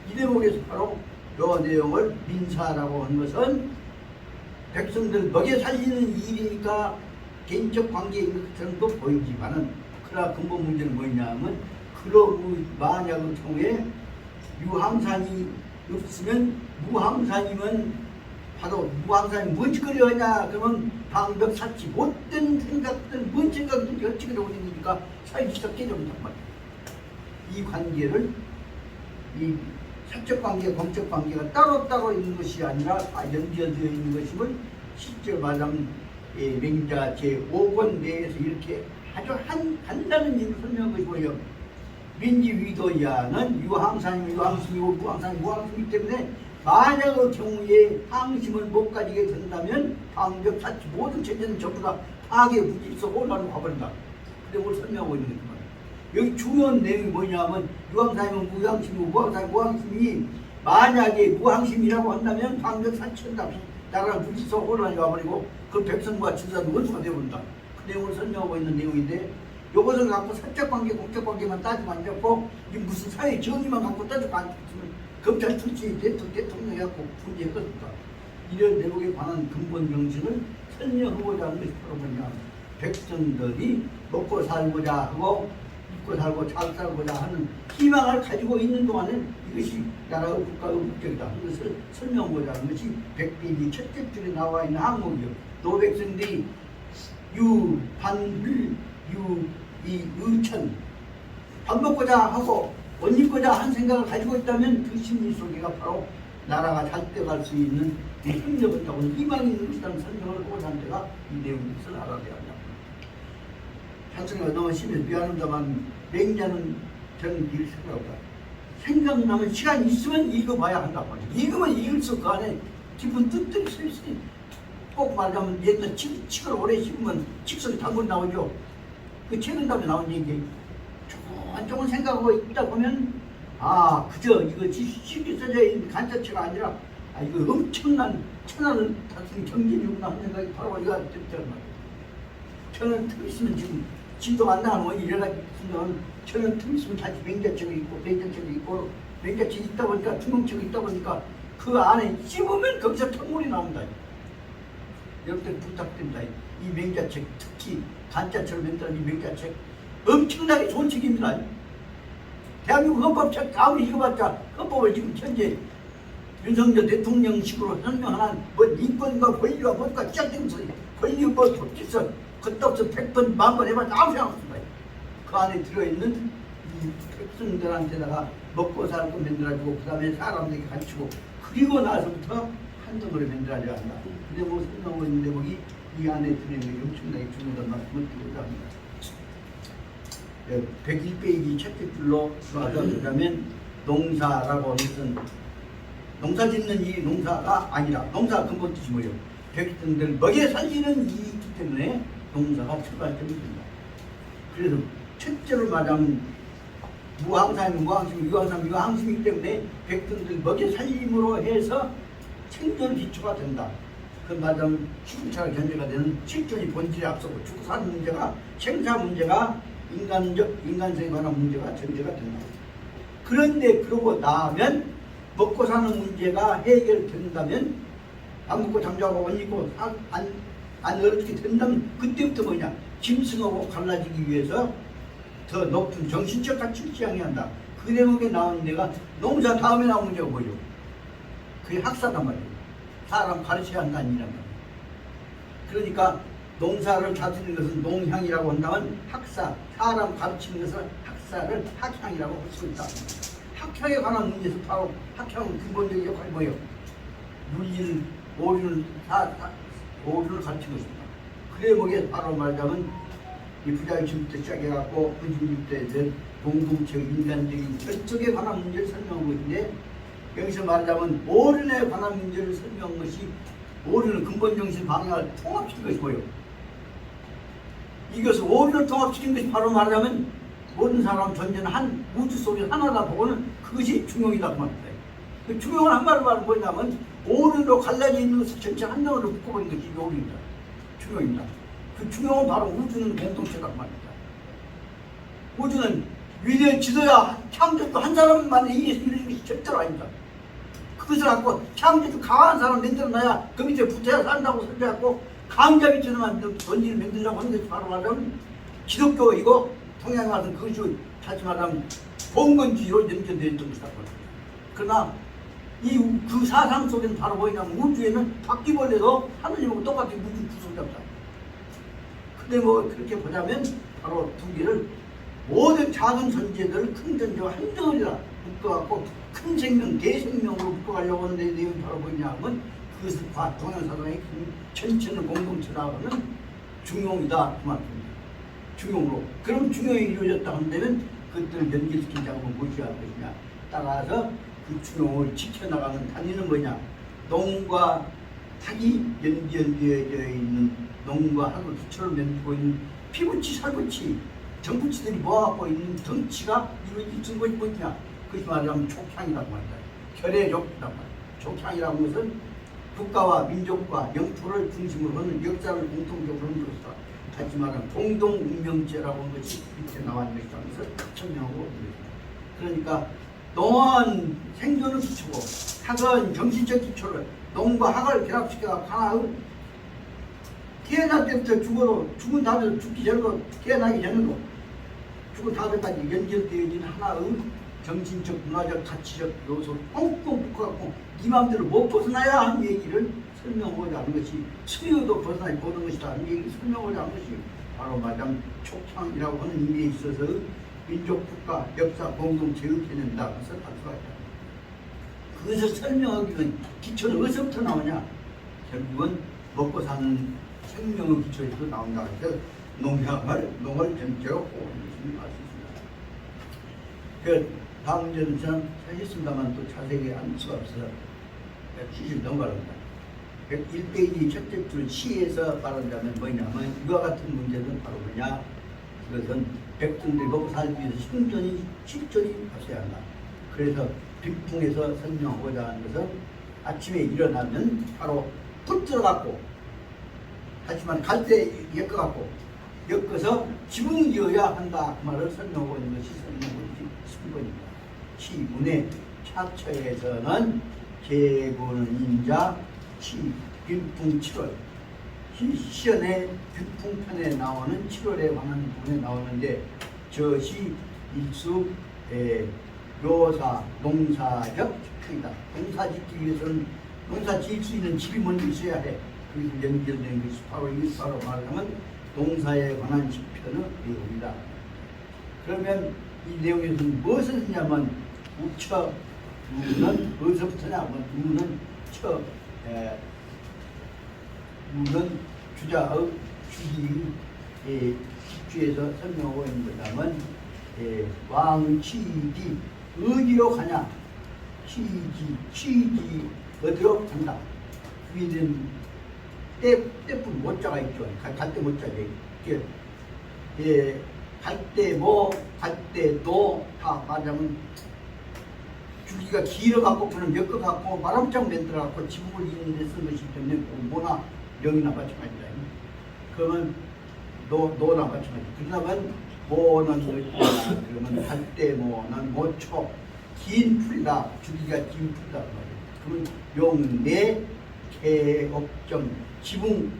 Speaker 3: 이 대목에서 바로 이 내용을 민사라고 하는 것은 백성들 먹여 살리는 일이니까 개인적 관계인 것처럼도 보이지만은 그러나 근본 문제는 뭐냐면 그런 만약의 경우에 유항산이 없으면 무항산이면 바로 무항산이 뭔지 그려하냐 그러면 방벽 사치 못된 생각들 뭔 생각든지 어찌 그려고 생기니까 사회지적 깨져본단 말이야. 이 관계를 이 사적 관계, 공적 관계가 따로따로 있는 것이 아니라 다 연결되어 있는 것임을 실제로 말하면 맹자 제5권 내에서 이렇게 아주 간단한 얘기를 설명한 것이 뭐예요? 민지위도야는 유항산이면 유항심이고 무항산이 무항심이기 때문에 만약의 경우에 항심을 못 가지게 된다면 방벽 사치 모든 체제는 전부 다 파괴 무질서 혼란으로 가버린다. 그래 뭘 설명하고 있는 거지만 여기 중요한 내용이 뭐냐면 유항산이면 무항심이고 무항산이 무항심이 만약에 무항심이라고 한다면 방벽 사치한다. 나라가 무질서 혼란이 와버리고 그 백성과 진사도 원수가 되어버린다. 그 내용을 설명하고 있는 내용인데 이것을 갖고 사적관계, 공적관계만 따지고 앉았고 이 무슨 사회 정의만 갖고 따지고 앉았으면 검찰 출신이 대통령이 갖고 문제가 없다. 이런 내용에 관한 근본 정신을 설명하고자 하는 것이 바로 뭐냐. 백성들이 먹고 살고자 하고 입고 살고 잘 살고자 하는 희망을 가지고 있는 동안에 이것이 나라의 국가의 목적이다. 이것을 설명하고자 하는 것이 백비리 첫째 줄에 나와 있는 항목이요. 노백성들이 유반불 유이의천 밥 먹고자 하고 옷 입고자 한 생각을 가지고 있다면 그 심리 속에가 바로 나라가 잘 돼갈 수 있는 협력을 하고 희망이 있는 것이라는 설명을 하고자 하는 데가 이 내용에서 알아야 한다. 찬성이가 너무 심해서 미안합니다만 맹자는 저는 이렇게 생각합니다. 생각나면 시간이 있으면 읽어봐야 한단 말이에요. 읽으면 읽을수록 그 안에 기쁜 뜻들이 서 있으니 꼭 말하자면 옛날 칡을 오래 씹으면 칡속에 단문 나오죠. 그 책은 다음에 나온 얘기 조금 생각하고 있다 보면 아 그저 이거 쉽게 써져 있는 간자체가 아니라 아 이거 엄청난 천하를 다스린 경진이구나 하는 생각이 바로 이거 들더란 말이에요. 천은 틈 있으면 지금 진도 안 나가는 원이 이래가지고 천은 틈 있으면 다시 맹자책이 있고 맹자책이 있고 맹자책이 있다 보니까 투명책이 있다 보니까 그 안에 씹으면 거기서 턱물이 나온다. 여러분들 부탁드립니다. 이 맹자책 특히 간자책을 만드는 이 맹자책 엄청나게 좋은 책입니다. 대한민국 헌법책 아무리 읽어봤자 헌법을 지금 현재 윤석열 대통령식으로 설명하는 뭐 인권과 권리와 뭔가 시작된 소리 권리 뭐 법질서 그것도 100번 만번 해봤자 아무 생각 없습니다. 그 안에 들어있는 이 백성들한테다가 먹고 살고 만들어주고 그 다음에 사람들에게 가르치고 그리고 나서부터 한덩어리 만들어야 한다. 근데 뭐 설명하고 있는 대목이 이 안에 들어있는 엄청나게 중요한 말씀을 드리고자 합니다. 101페이지 첫째 줄로 들어가자면 농사라고 하는 것은 농사 짓는 이 농사가 아니라 농사 근본 뜻이 뭐예요? 백성들 먹여 살리는 이익이기 때문에 농사가 출발점이 된다. 그래서 첫째로 말하면 무항산이면 무항심, 유항산, 유항심이기 때문에 백성들 먹여 살림으로 해서 생존 기초가 된다. 그 말하면 시궁차가 견제가 되는 실존이 본질에 앞서고 죽고 사는 문제가 생사 문제가 인간성에 관한 문제가 전제가 된다. 그런데 그러고 나면 먹고 사는 문제가 해결된다면 안 먹고 잠자고 옷 입고 안 어렵게 된다면 그때부터 뭐냐 짐승하고 갈라지기 위해서 더 높은 정신적 가치를 지향해야 한다. 그 대목에 나온 데가 농사 다음에 나온 문제가 뭐죠? 그게 학사단 말이에요. 사람 가르쳐야 한다는 일이란 말이에요. 그러니까 농사를 다스리는 것은 농향이라고 한다면 학사, 사람 가르치는 것을 학사를 학향이라고 할 수 있다. 학향에 관한 문제에서 바로 학향은 근본적인 역할이 뭐예요? 윤리를, 오륜을 가르치는 것입니다. 그래 뭐게 바로 말하자면 이 부자유주의부터 시작해갖고 부주의부터 공동체 인간적인 결정에 관한 문제를 설명한 것인데 여기서 말하자면 오륜에 관한 문제를 설명한 것이 오륜은 근본정신 방향을 통합시킨 것이 뭐예요? 이것을 오륜을 통합시킨 것이 바로 말하자면 모든 사람 존재는 한 우주 속에 하나다 보고는 그것이 중용이다 그 말입니다. 그 중용을 한 말로 말하면 뭐냐면 오륜으로 갈라져 있는 것을 전체 한 명으로 묶어버린 것이 오륜입니다. 중용입니다. 그 중용은 바로 우주는 공동체다 그 말입니다. 우주는 위대 지도야 창조도 한 사람만 이루는 것이 절대로 아닙니다. 그것을 갖고 창조도 강한 사람 만들어놔야 그 밑에 붙어야 산다고 설명하고 강자 밑에서만 던지를 만들려고 하는 것이 바로 말하면 기독교이고 통양에 와서 그것이 다시 말하면 봉건주의로 연결되어 있던 것이다. 그러나 그 사상 속에는 바로 뭐냐면 우주에는 바퀴벌레도 하느님하고 똑같이 우주 구성자입니다. 근데 뭐 그렇게 보자면 바로 두 개를 모든 작은 존재들을 큰 존재와 한 덩어리라 묶어갖고 큰 생명, 대생명으로 묶어가려고 하는 데 내용이 바로 뭐냐 하면 그것을 동양사상의 전체는 공동체라고 하는 중용이다 그 말입니다. 중용으로. 그럼 중용이 이루어졌다 한다면 그것들을 연결시키자고 무엇이 할 것이냐. 따라서 그 중용을 지켜나가는 단위는 뭐냐. 농과 탁이 연결되어져 있는 농과 학을 기초를 만들고 있는 피부치, 살부치, 정부치들이 모아갖고 있는 덩치가 이루어진 것이 뭐냐. 그것이 말하자면 족향이라고 말이다. 결의족이라고 말이다. 족향이라는 것은 국가와 민족과 영토를 중심으로 하는 역사를 공통적으로 하는 것이다. 다시 말하면 공동운명제라고 하는 것이 이렇게 나왔는 것이라는 것을 설명하고 있습니다. 그러니까 농은 생존을 기초고 학은 정신적 기초를 농과 학을 결합시켜 하나의 태어날 때부터 죽어도 죽은 다음에 죽기 전에도 태어나기 전에도 죽은 다음에까지 연결되어진 하나의 정신적, 문화적, 가치적 요소를 꽁꽁 묶어갖고 네 마음대로 못 벗어나야 하는 얘기를 설명하고자 하는 것이 수요도 벗어나지 보는 것이다 하는 얘기를 설명하고자 하는 것이 바로 말하자면 촉향이라고 하는 의미에 있어서 민족, 국가, 역사, 공동체의 개념이다. 그것을 알 수가 있다. 그것을 설명하기 위한 기초는 어디서부터 나오냐? 결국은 먹고 사는 생명의 기초에서 나온다. 그래서 농을 전체로 보는 것을 알 수 있습니다. 다음 문제는 저는 하겠습니다만 또 자세히 알 수가 없어서 70 넘어갑니다. 1페이지 첫째 줄 시에서 말하자면 뭐냐면 이와 같은 문제는 바로 뭐냐. 그것은 백성들이 먹고 살기 위해서 실존이 없어야 한다. 그래서 빈풍에서 설명하고자 하는 것은 아침에 일어나면 바로 붙들어갖고 하지만 갈 때 엮어갖고 엮어서 지붕이어야 한다. 그 말을 설명하고 있는 것이 설명하고 10번입니다. 시문의 차처에서는 계보는 인자 빈풍 7월 시연의 빈풍편에 나오는 7월에 관한 부분에 나오는데 저시 일수 묘사 농사적 집행이다. 농사 짓기 위해서는 농사 지을 수 있는 집이 먼저 있어야 해. 그리고 연결된 것이 바로 이것 바로 말하면 농사에 관한 집편의 내용이다. 그러면 이 내용에서는 무엇을 했냐면 우처 우는 어디서부터냐면 우는 우는 주자의 주기의 집주에서 설명하고 있는 거라면 왕취지 어디로 가냐 취지 어디로 간다. 위는 때뿐 못자가 있죠. 갈 때 못자지. 갈 때 뭐, 갈 때도 다 말하자면 주기가 길어갖고 그는 엮어갖고 마람장 만들어갖고 지붕을 이루는 데 쓴 것이기 때문에 뭐나 명이나 마찬가지다. 그러면 노나 마찬가지. 그러면 뭐는 그러면 갈 때 뭐는 모초 긴 풀이다. 주기가 긴 풀이다. 그러면 용내 개옥정 지붕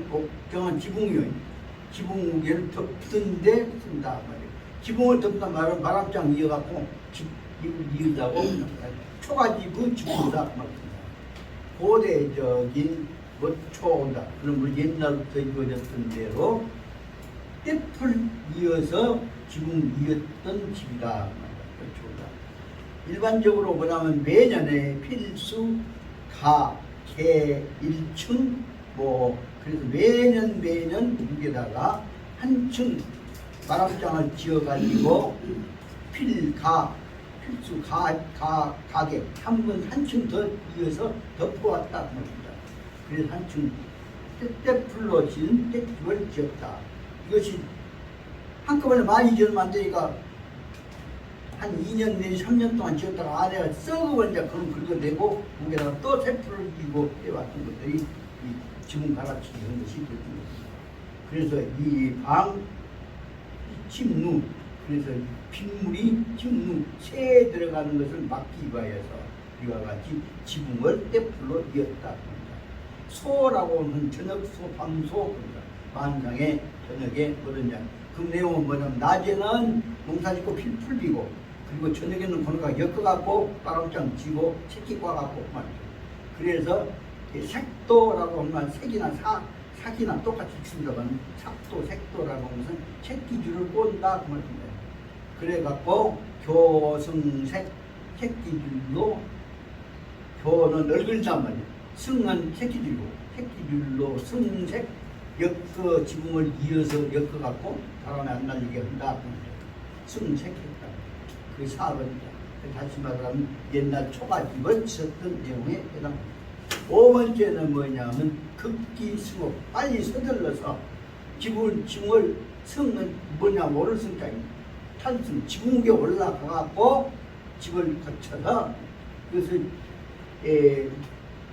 Speaker 3: 옥정은 지붕이요. 지붕을 덮는 데 쓴다 말이에요. 지붕을 덮는 말은 마람장 이어갖고 이어자고 초가지부 지붕이다 말입니다. 고대적인 초온다. 그러면 옛날부터 이루어졌던 대로 떼풀 이어서 지붕 이었던 집이다 말입니다. 일반적으로 뭐냐면 매년에 필수 가, 개, 일층 그래서 매년 무게다가 한층 바람장을 지어가지고 가게 한층 더 이어서 덮어왔다 말입니다. 그래서 한층 떼풀로 지은 떼집을 지었다. 이것이 한꺼번에 많이 지으면 안 되니까 한 2년 내지 3년 동안 지었다가 아내가 썩어버리자 그럼 긁어내고 거기다가 또 떼풀을 지고 해왔던 것들이 이 지붕 갈아치기 한 것이 됐던 것입니다. 그래서 이 방 침루, 그래서 빗물이 침루 새에 들어가는 것을 막기 위하여서 이와 같이 지붕을 떼풀로 이었다. 소라고 하는 저녁소, 밤소, 만상의 저녁에 뭐냐. 그 내용은 뭐냐면 낮에는 농사짓고 필 풀리고 그리고 저녁에는 거기가 엮어갖고 바람장 지고 새끼 꽈갖고 말이죠. 그래서 색도라고 하면 색이나 사기나 똑같이 칩니다만 삭도, 색도라고 하면 새끼줄을 꼰다 그 말입니다. 그래갖고 교승색 새끼줄로 교는 얼굴단 말이에요. 승은 새끼줄로 새끼줄로 승색 엮어 지붕을 이어서 엮어갖고 바람에 안 날리게 한다. 승색했다. 그 사업입니다. 다시 말하면 옛날 초가집을 지었던 내용에 해당합니다. 5번째는 뭐냐면 급기승업 빨리 서둘러서 지붕을 승은 뭐냐 오를 승자입니다. 탄승 지붕에 올라가갖고 집을 거쳐서 그것을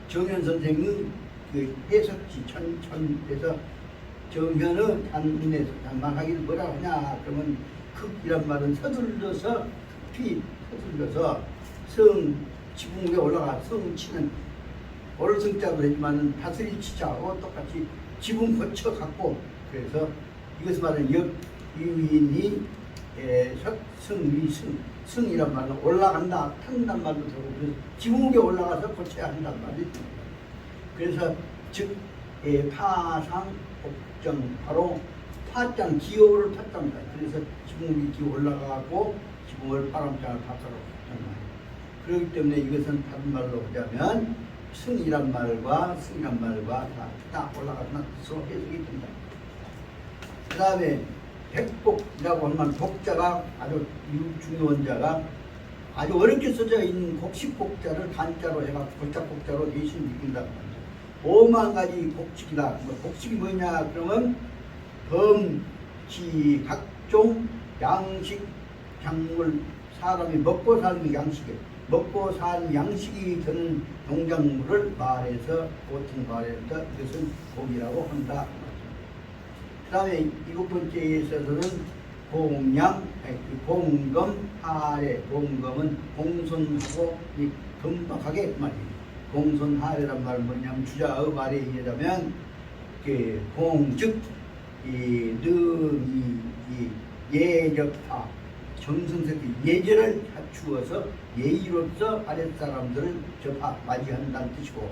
Speaker 3: 정현 선생의 그 해석지 천에서 정현의 단문에서 단만하기를 뭐라 하냐 그러면 급이란 말은 서둘러서 서둘러서 지붕 위에 올라가 성치는 오를 승자도 되지만은 다스리 치자하고 똑같이 지붕 거쳐 갖고 그래서 이것을 말하는 역유인이 승이란 말은 올라간다 탄단 말도 되고 그래서 지붕 위에 올라가서 거쳐야 한단 말이 있습니다. 그래서 즉 파상 복정 바로 파장 기호를 탔답니다. 그래서 지붕 위에 올라가고 지붕을 바람장을 바꿔로 탔단 말이에요. 그렇기 때문에 이것은 다른 말로 보자면 승이란 말과 승이란 말과 다 올라가는 뜻으로 해석이 된다. 그 다음에 백복이라고 하면 복자가 아주 중요한 자가 아주 어렵게 써져 있는 곡식복자를 단자로 해갖고 골자복자로 대신 읽는다고 합니다. 5만 가지 곡식이다. 곡식이 뭐냐 그러면 범지 각종 양식 작물 사람이 먹고 사는 양식이에요. 먹고 사는 양식이 되는 농작물을 말해서 보통 말해서 이것은 복이라고 한다. 그 다음에 7번째에 있어서는 봉금, 하례. 봉금은 공손하고 금박하게 말이에요. 공손하례란 말은 뭐냐면 주자의 말에 의하자면 즉 예적타 정성스럽게 예절을 갖추어서 예의로서 아랫사람들을 맞이한다는 뜻이고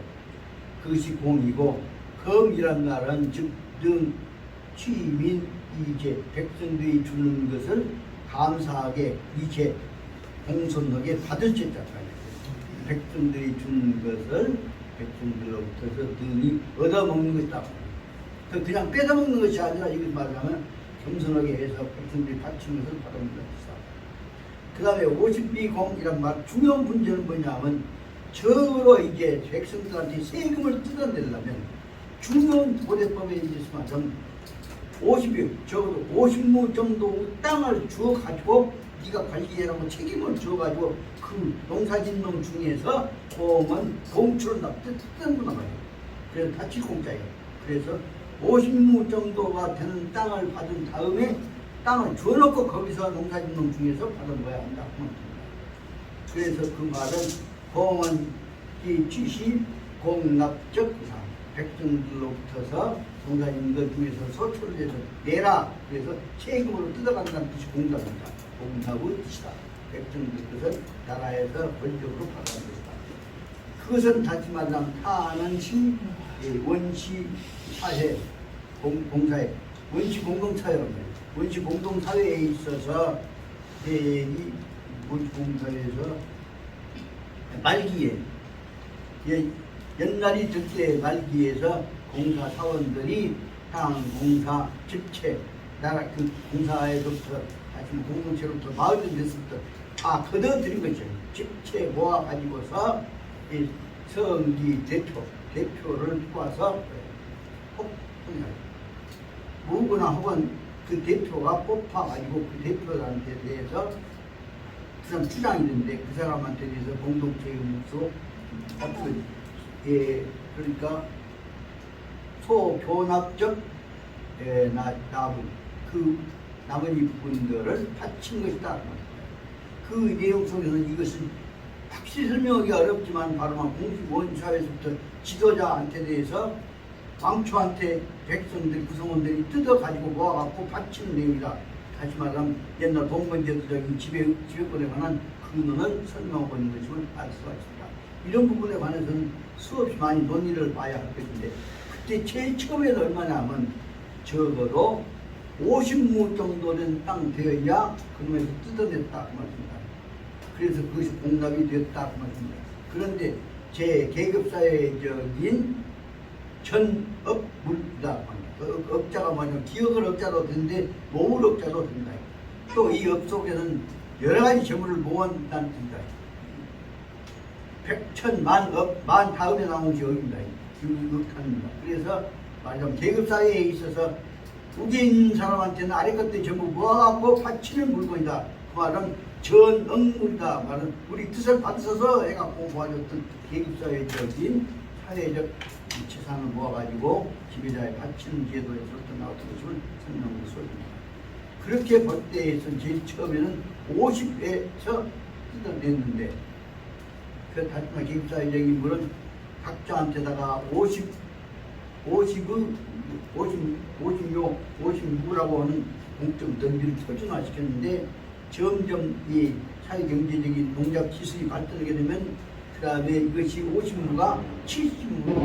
Speaker 3: 그것이 공이고 금이란 말은 즉 등 취민 이제 백성들이 주는 것을 감사하게 이제 공손하게 받을 수 있다. 백성들이 주는 것을 백성들로부터 등이 얻어먹는 것이다. 그냥 뺏어먹는 것이 아니라 이걸 말하면 겸손하게 해서 백성들이 바치는 것을 받아먹는 것이다. 그 다음에 50비공이란 말 중요한 문제는 뭐냐면 저로 이제 백성들한테 세금을 뜯어내려면 중요한 고대법에 있지만 50일 적어도 50무 정도 땅을 주어 가지고 네가 관리해라고 책임을 주어 가지고 그 농사짓는 놈 중에서 보험은 봉출을 뜯는구나 말이에요. 그래서 다칠 공짜예요. 그래서 50무 정도가 되는 땅을 받은 다음에 땅을 줘놓고 거기서 농사짓는 놈 중에서 받아먹어야 한다. 그래서 그 말은 보험은 이 취시 공납적 이상 백성들로부터서 농사짓는 것 중에서 소출을 해서 내라. 그래서 세금으로 뜯어간다는 뜻이 공납입니다. 공납의 뜻이다. 백성들 것은 나라에서 권력으로 받아는 것이다. 그것은 다시 말하면 타는 신 원시 사회 공사회 원시 공동사회란 말이에요. 원시 공동사회에 있어서 이 원시 공동사회에서 말기에 옛날이 들때 말기에서 공사 사원들이 땅 공사 집체 나라 그 공사에서부터 하시는 공동체로부터 마을을 냈을부터 다 거둬들인 거죠. 집체 모아 가지고서 이 성기 대표를 뽑아서 누구나 혹은 그 대표가 뽑아가지고 그 대표한테 대해서 그 사람 주장이 있는데 그 사람한테 대해서 공동체의 몫으로 그러니까 소교납적 나무 그 나머지 부분들을 바친 것이다. 그 내용 속에서는 이것은 확실히 설명하기 어렵지만 바로 공식 원사에서부터 지도자한테 대해서 왕초한테 백성들 구성원들이 뜯어가지고 모아갖고 바치는 내용이다. 다시 말하면 옛날 봉건제도적인 지배권에 관한 근원을 설명하고 있는 것임을 알 수가 있습니다. 이런 부분에 관해서는 수없이 많이 논의를 봐야 할 것인데 그때 제일 처음에는 얼마냐 하면 적어도 50무 정도 된 땅 되어야 그놈에서 뜯어냈다 그 말입니다. 그래서 그것이 공납이 되었다 그 말입니다. 그런데 제 계급사회적인 전업물이다. 업자가 뭐냐면 기억을 업자로 되는데 몸을 업자로 된다. 또 이 업 속에는 여러 가지 재물을 모은다는 뜻이다. 백천만업, 만 다음에 나온 것이 업입니다. 육탄입니다. 그래서 말하자면 계급사회에 있어서 위에 있는 사람한테는 아래 것들이 전부 모아갖고 바치는 물건이다. 그 말은 전업물이다. 말은 우리 뜻을 받쳐서 해갖고 모아줬던 계급사회적인 사회적 재산을 모아가지고 지배자에 바치는 제도에서부터 나왔던 것을 설명하고 있습니다. 그렇게 볼 때에서 제일 처음에는 50에서 뜯어냈는데 그 다시 말해 계급사회적인 물은 각자한테다가 56라고 하는 공적 던비를 표준화시켰는데 점점 이 사회경제적인 농작 기술이 발전하게 되면 그 다음에 이것이 50무가 70무로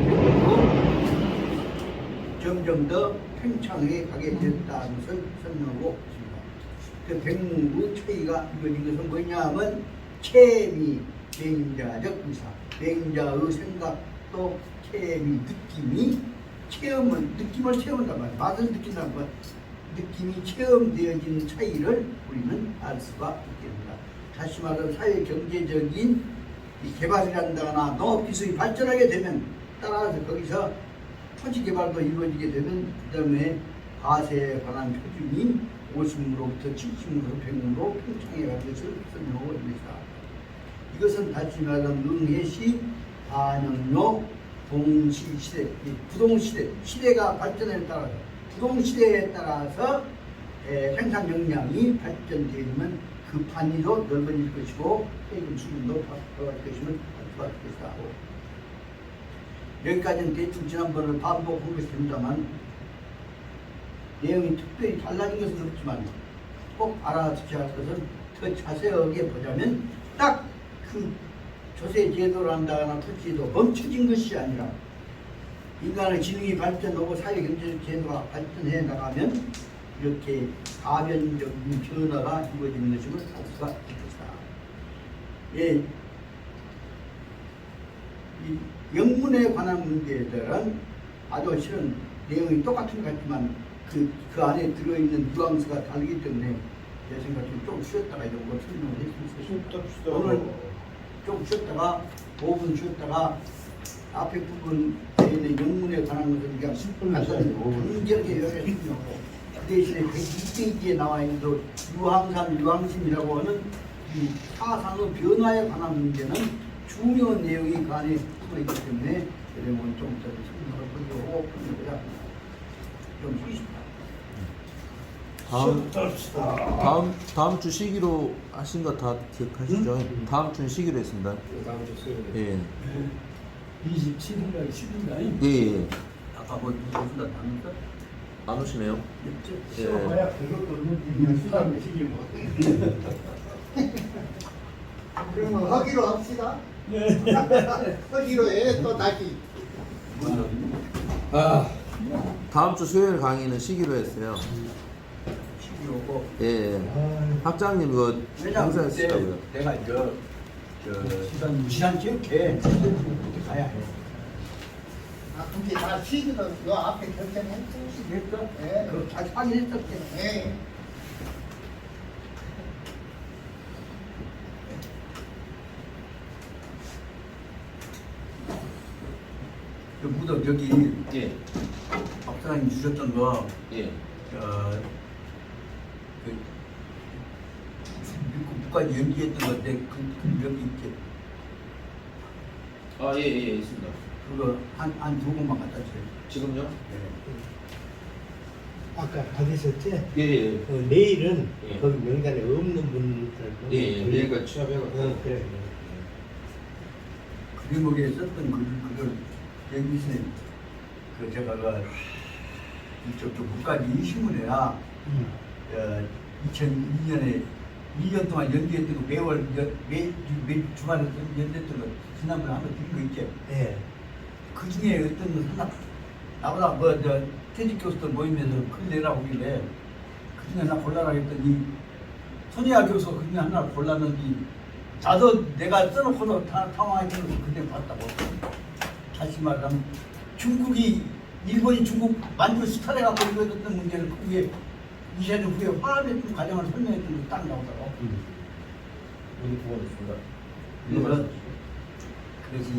Speaker 3: 점점 더 팽창해 가게 됐다는 것을 설명하고 있습니다. 그 백무의 차이가 이루어진 것은 뭐냐 하면 체미, 맹자적 의사, 맹자의 생각도 체미, 느낌이 느낌을 체험한단 말이야. 맛을 느낀다는 것, 느낌이 체험되어지는 차이를 우리는 알 수가 있게 됩니다. 다시 말하면 사회 경제적인 개발을 한다거나 농업 기술이 발전하게 되면 따라서 거기서 토지 개발도 이루어지게 되면 그 다음에 과세에 관한 표준이 50무로부터 70무로 100무로 팽창해 가는 것을 설명하고 있습니다. 이것은 다시 말하면 응해시, 반영로, 동시시대, 부동시대, 시대가 발전에 따라서 부동시대에 따라서 생산 역량이 발전되면 그 판이도 넓어질 것이고 세금 수준도 바꿔갈 것임을 알 수가 있겠다. 여기까지는 대충 지난번을 반복한 것이 됩니다만 내용이 특별히 달라진 것은 없지만 꼭 알아두셔야 할 것은 더 자세하게 보자면 딱 그 조세 제도를 한다거나 토지도 멈춰진 것이 아니라 인간의 지능이 발전하고 사회 경제 제도가 발전해 나가면 이렇게 가변적인 변화가 이루어지는 것임을 알 수가 있겠다. 예, 이 영문에 관한 문제들은 아주 실은 내용이 똑같은 것 같지만 그 안에 들어있는 뉘앙스가 다르기 때문에 제 생각에는 좀 쉬었다가 이런 걸 설명을 했으면 좋겠습니다. 오늘 좀 쉬었다가 5분 쉬었다가 앞에 부분에 있는 영문에 관한 것을 그냥 10분 문제를 요약했습니다. 그 대신에 102페이지에 나와 있는 유황산, 유황심이라고 하는 이 사상의 변화에 관한 문제는 중요한 내용이 그 안에 숨어있기 때문에 여러분 좀 더 설명을 보려고 합니다. 좀 쉬십시다.
Speaker 1: 다음 주 시기로 하신 거 다 기억하시죠? 다음 주는 시기로 했습니다.
Speaker 4: 다음 주 수요일.
Speaker 1: 예.
Speaker 2: 27일날 10일날
Speaker 1: 예.
Speaker 3: 아까 뭐 무슨 안
Speaker 1: 안 오시네요? 예.
Speaker 2: 그것도 그냥 수단 시기 뭐.
Speaker 4: 그러면 하기로 합시다. 하기로 해. 또 다시.
Speaker 1: 다음 주 수요일 강의는 시기로 했어요.
Speaker 3: 오고
Speaker 1: 예. 학장님 그거
Speaker 3: 왜냐면
Speaker 1: 행사했어요.
Speaker 3: 내가 시간 기억해 가야 해.
Speaker 4: 이제 다 시기도 요 앞에 결정했죠.
Speaker 2: 됐어?
Speaker 4: 예.
Speaker 2: 그거 다 확인했었지.
Speaker 4: 예.
Speaker 3: 그 무덤 저기
Speaker 1: 예.
Speaker 3: 박사님 주셨던 거
Speaker 1: 예.
Speaker 3: 그 미국까지 연기했던 건데 그 여기 있지.
Speaker 1: 아, 예, 예, 있습니다.
Speaker 3: 그거 한 두 번만 갖다 줘요.
Speaker 1: 지금요?
Speaker 4: 아까 받으셨지?
Speaker 1: 예, 예.
Speaker 4: 내일은
Speaker 1: 예.
Speaker 4: 거기 명단에 없는 분들.
Speaker 1: 예, 예. 내일까지 취합해가지고.
Speaker 4: 그래.
Speaker 3: 그림목에 썼던 그걸 여기서 그 제가 이쪽 국가지 신문에야 2002년에 1년 동안 연기했던 거 매월 매 주말에 연기했던 거 지난번에 한번 드린 거 있죠.
Speaker 4: 예.
Speaker 3: 그 중에 어떤 거 하나 나보다 저 퇴직 교수들 모임에서 글 내라고 하길래 그 중에 하나 골라라 했더니 손희아 교수 그 중에 하나 골랐는지 나도 내가 써놓고도 당황했던 거 그때 봤다고. 다시 말하면 중국이 일본이 중국 만주 수탈해갖고 이거였던 문제를 그 위에 20년 후에 화합했던 과정을 설명했던 게 딱 나오더라고.
Speaker 1: 우리 부모님 있습니다.
Speaker 3: 그래서 그것이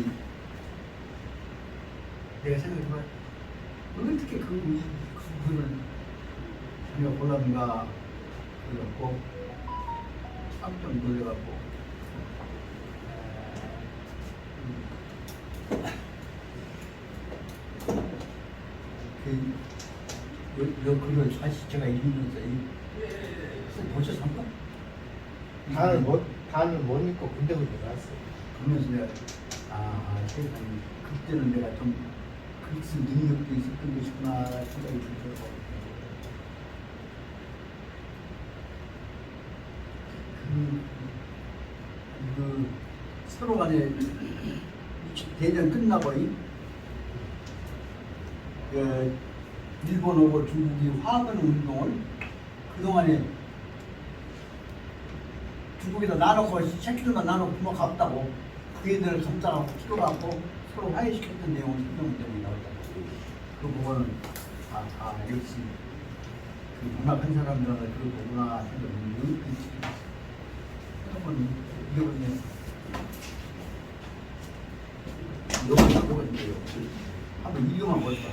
Speaker 3: 내가 생각해봐 어떻게 그거를 전혀 골랐는가 그래갖고 깜짝 놀래갖고 요 글을 사실 제가 읽으면서 보셨습니까?
Speaker 4: 단을 못 읽고 군대 들어갔어.
Speaker 3: 그러면서 내가 세상에 그때는 내가 좀 글쓰 능력도 있었던 것이구나 생각이 들더라고. 그 서로 간에 대전 끝나고 일본하고 중국이 화합하는 운동을 그동안에 중국에다 나눠고 새끼들만 나눠고 부모 갚다고 그 애들을 감싸고 키워갖고 서로 화해시켰던 내용을 설명 때문에 나왔다고. 그 부분은 역시 그 문학한 사람들은 그 거구나 생각이 한번 읽어보면 너무 나쁘거든요. 한번 읽어만 볼까.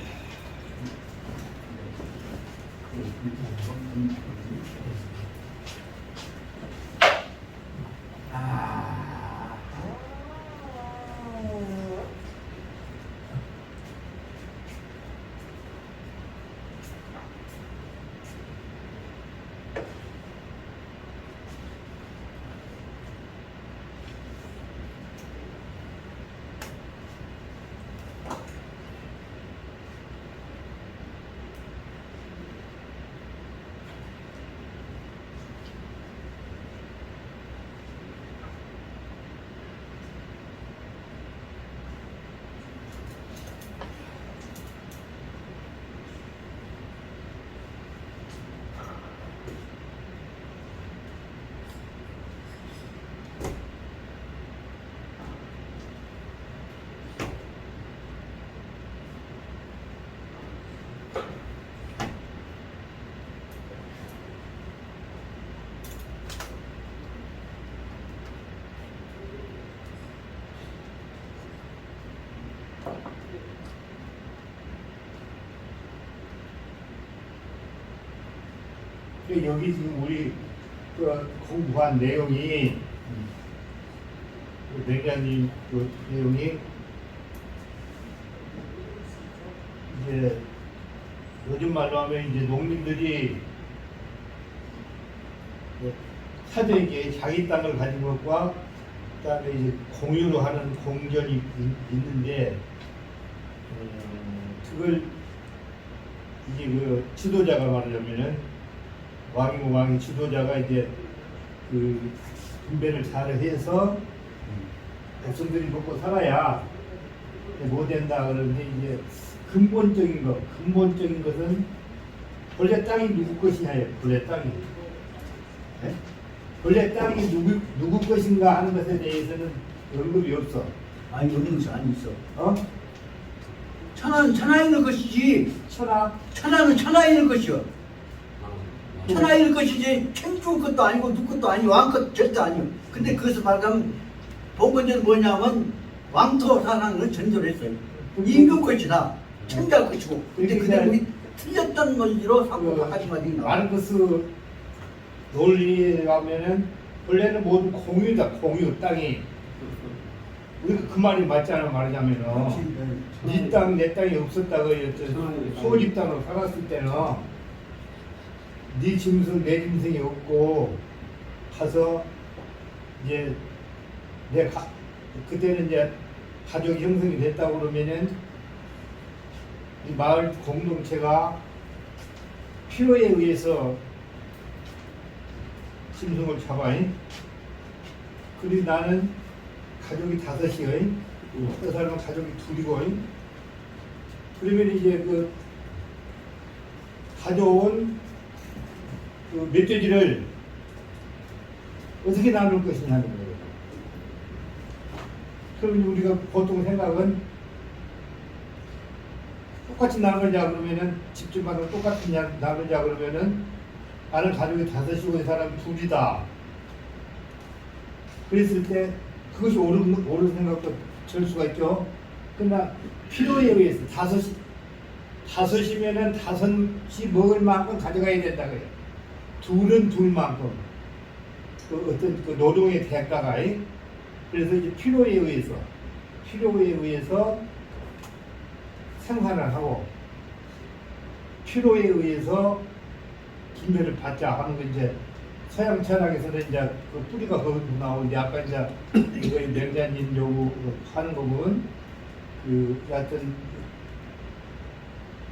Speaker 5: 여기 지금 우리 그 공부한 내용이 백야님 그 내용이 이제 요즘 말로 하면 이제 농민들이 사대에게 자기 땅을 가진 것과 그다음에 이제 공유로 하는 공전이 있는데 그걸 이제 그 지도자가 말하자면은 왕이 지도자가 이제 그 분배를 잘 해서 백성들이 먹고 살아야 못 된다 그러는데 이제 근본적인 것은 본래 땅이 누구 것이냐예요. 본래 땅이. 네? 본래 땅이 누구 것인가 하는 것에 대해서는 언급이 없어.
Speaker 3: 아니 없는 것이 아니 있어. 천하는 천하에 있는 것이지.
Speaker 5: 천하
Speaker 3: 천하는 천하에 있는 것이요. 천하에 있는 것이지 천주 것도 아니고 누 것도 아니고 왕 것 절대 아니요. 근데 그것을 말하면 본건전 뭐냐면 왕토 사상을 전제를 했어요. 임금 것이다. 천자 것이고. 근데 그 내용이 틀렸던 논리로 삼고 바꿔지마디 나와.
Speaker 5: 마르크스 논리에 가면은 원래는 모두 공유다. 공유 땅이. 우리가 그 말이 맞잖아 말하자면은. 네 땅, 내 땅이 없었다고 소집 땅으로 살았을 때는 네 짐승, 내 짐승이 없고 가서 이제 그때는 이제 가족이 형성이 됐다고 그러면은 이 마을 공동체가 필요에 의해서 짐승을 잡아요. 그리고 나는 가족이 5이요. 어떤 사람은 가족이 2이고. 그러면 이제 그 가져온 그 멧돼지를 어떻게 나눌 것이냐는 거예요. 그러면 우리가 보통 생각은 똑같이 나누자 그러면은 집집마다 똑같이 나누자 그러면은 나는 가족이 5이고 이 사람 2이다. 그랬을 때 그것이 옳은 생각도 들 수가 있죠. 그러나 필요에 의해서 5이면은 5이 먹을 만큼 가져가야 된다 그래요. 2는 2만큼 그 어떤 그 노동의 대가가 그래서 이제 필요에 의해서 생산을 하고 필요에 의해서 분배를 받자 하는 거 이제 서양 철학에서는 이제 그 뿌리가 거기서 나오는데 아까 이제 이거 맹자님 요구 하는 거 보면 그 여하튼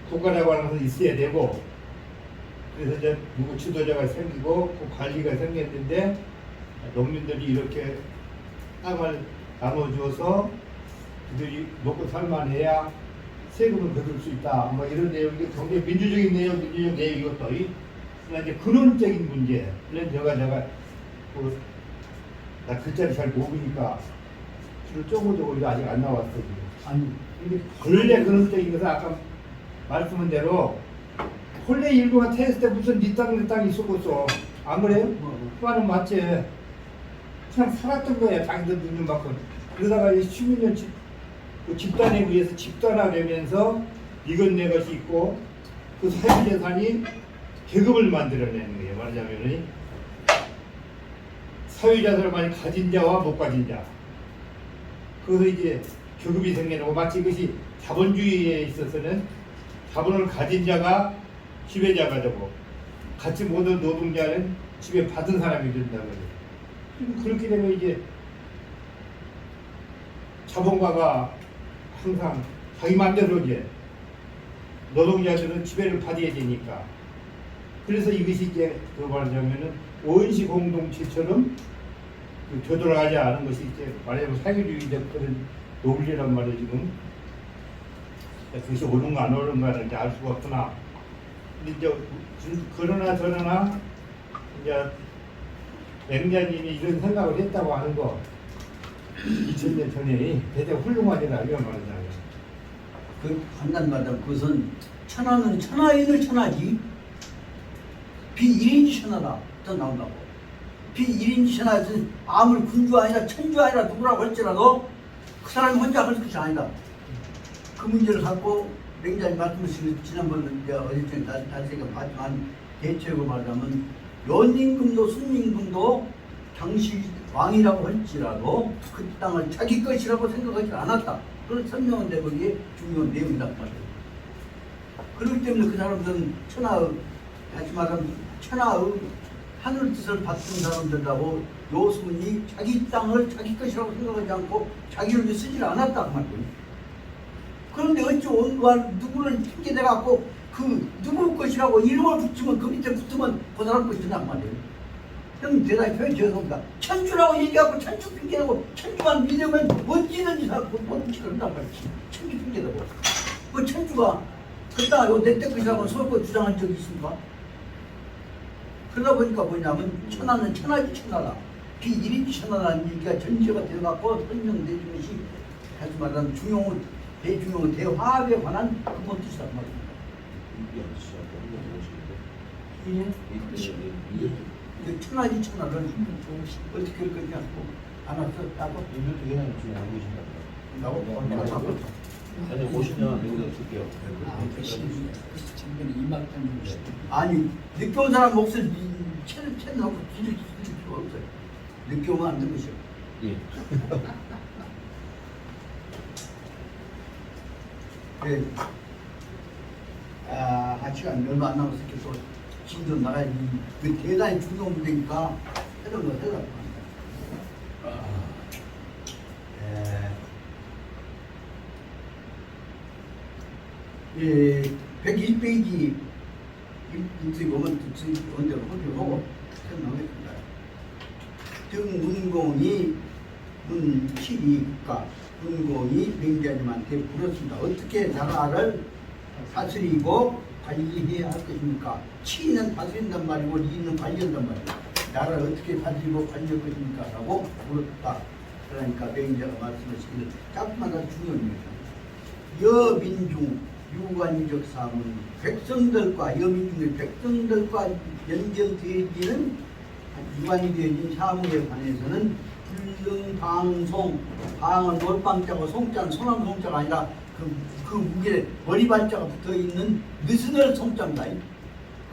Speaker 5: 국가라고 하는 것은 있어야 되고 그래서 이제 누구 지도자가 생기고 그 관리가 생겼는데 농민들이 이렇게 땅을 나눠주어서 그들이 먹고 살만해야 세금을 거둘 수 있다. 뭐 이런 내용이 굉장히 민주적 내용 이것도 그러나 이제 근원적인 문제. 그래서 제가 나 글자를 잘 모르니까 주로 쪼고쪼고 아직 안 나왔어요.
Speaker 3: 아니,
Speaker 5: 근데 원래 근원적인 것은 아까 말씀한 대로 본래 일부가 태했을 때 무슨 네 땅 내 땅이 있었겠어. 안 그래요? 그 말은 맞지. 그냥 살았던 거야. 자기들 눈을 맞고. 그러다가 10년 그 집단에 의해서 집단화되면서 이건 내 것이 있고 그 사유재산이 계급을 만들어내는 거예요. 말하자면 사유재산을 가진 자와 못 가진 자. 그래서 이제 계급이 생겨나고 마치 이것이 자본주의에 있어서는 자본을 가진 자가 지배자가 되고 같이 모든 노동자는 지배받은 사람이 된다고요. 그렇게 되면 이제 자본가가 항상 자기 마음대로 이제 노동자들은 지배를 받아야 되니까 그래서 이것이 이제 그 말하자면은 원시 공동체처럼 되돌아가지 않은 것이 이제 말하자면 사회주의적 그런 논리란 말이에요 지금. 그것이 옳은가 안 옳은가를 이제 알 수가 없구나. 근데 이제 그러나 저러나 이제 맹자님이 이런 생각을 했다고 하는 거 2000년 전에 대단히 훌륭하지라 이런 말이잖아요.
Speaker 3: 그 한단마다 그것은 천하는 천하인을 천하지 비일인지 천하다 또 나온다고. 비일인지 천하는 아무리 군주 아니라 천주 아니라 누구라고 할지라도 그 사람이 혼자 할 것이 아니다. 그 문제를 갖고 맹자님 말씀하신 지난번에 이제 어릴 때 다시 봤지만 대체로 말하자면 연임금도 순임금도 당시 왕이라고 할지라도 그 땅을 자기 것이라고 생각하지 않았다. 그런 설명은 거기에 중요한 내용이다 말이에요. 그렇기 때문에 그 사람들은 천하의 다시 말하면 천하의 하늘 뜻을 받던 사람들하고 요수문이 자기 땅을 자기 것이라고 생각하지 않고 자기를 위해 쓰지 않았다 그 말이에요. 그런데 어찌 누구를 핑계대갖고 그 누구 것이라고 이름을 붙이면 그 밑에 붙으면 그 사람 것이란 말이에요. 형 대단히 표현 죄송합니다. 천주라고 얘기하고 천주 핑계대고 천주만 믿으면 어찌든지 뭐든지 그런단 말이지. 천주 핑계대고 그 천주가 그따 내 뜻이라고 서로 주장한 적이 있습니까? 그러다 보니까 뭐냐면 천하는 천하지 천하다. 비일인지 천하라는 얘기가 전제가 되어갖고 설명되는 것이 다시 말하면 중용을 대중용 대화합에 관한 근본 뜻이란 말입니다. 이 천하지 천하를 어떻게 할 거냐고 안 왔어? 나도
Speaker 1: 이분도 그냥 지금 알고 계신다.
Speaker 3: 나고
Speaker 1: 네.
Speaker 3: 내가 잡고
Speaker 1: 아니 오시면 여기다 줄게요.
Speaker 3: 아니 늦게 온 사람 몫을 채놓고 뒤질 필요가 없어요. 늦게 오면 안 되는 것이요.
Speaker 1: 예.
Speaker 3: 그래. 한 시간 얼마 안 남았을 또 진도 나가야지. 그 대단히 중요한 문제니까 해도 뭐 해도 예, 101페이지 인트리 보면 언제 확인하고 설명했습니다. 등문공이 문치리가 문공이 맹자님한테 물었습니다. 어떻게 나라를 다스리고 관리해야 할 것입니까? 치는 다스린단 말이고 리는 관리한단 말이고 나라를 어떻게 다스리고 관리할 것입니까? 라고 물었다. 그러니까 맹자가 말씀하시기를 조금만 더 중요합니다. 여민중 유관적 사문 백성들과 여민중의 백성들과 연결되어지는 유관이 되어진 사무에 관해서는 불능방송 방은 몰빵자고 송자는 소남 송자가 아니라 그 무게 머리발자가 붙어있는 느슨을 송자입니다.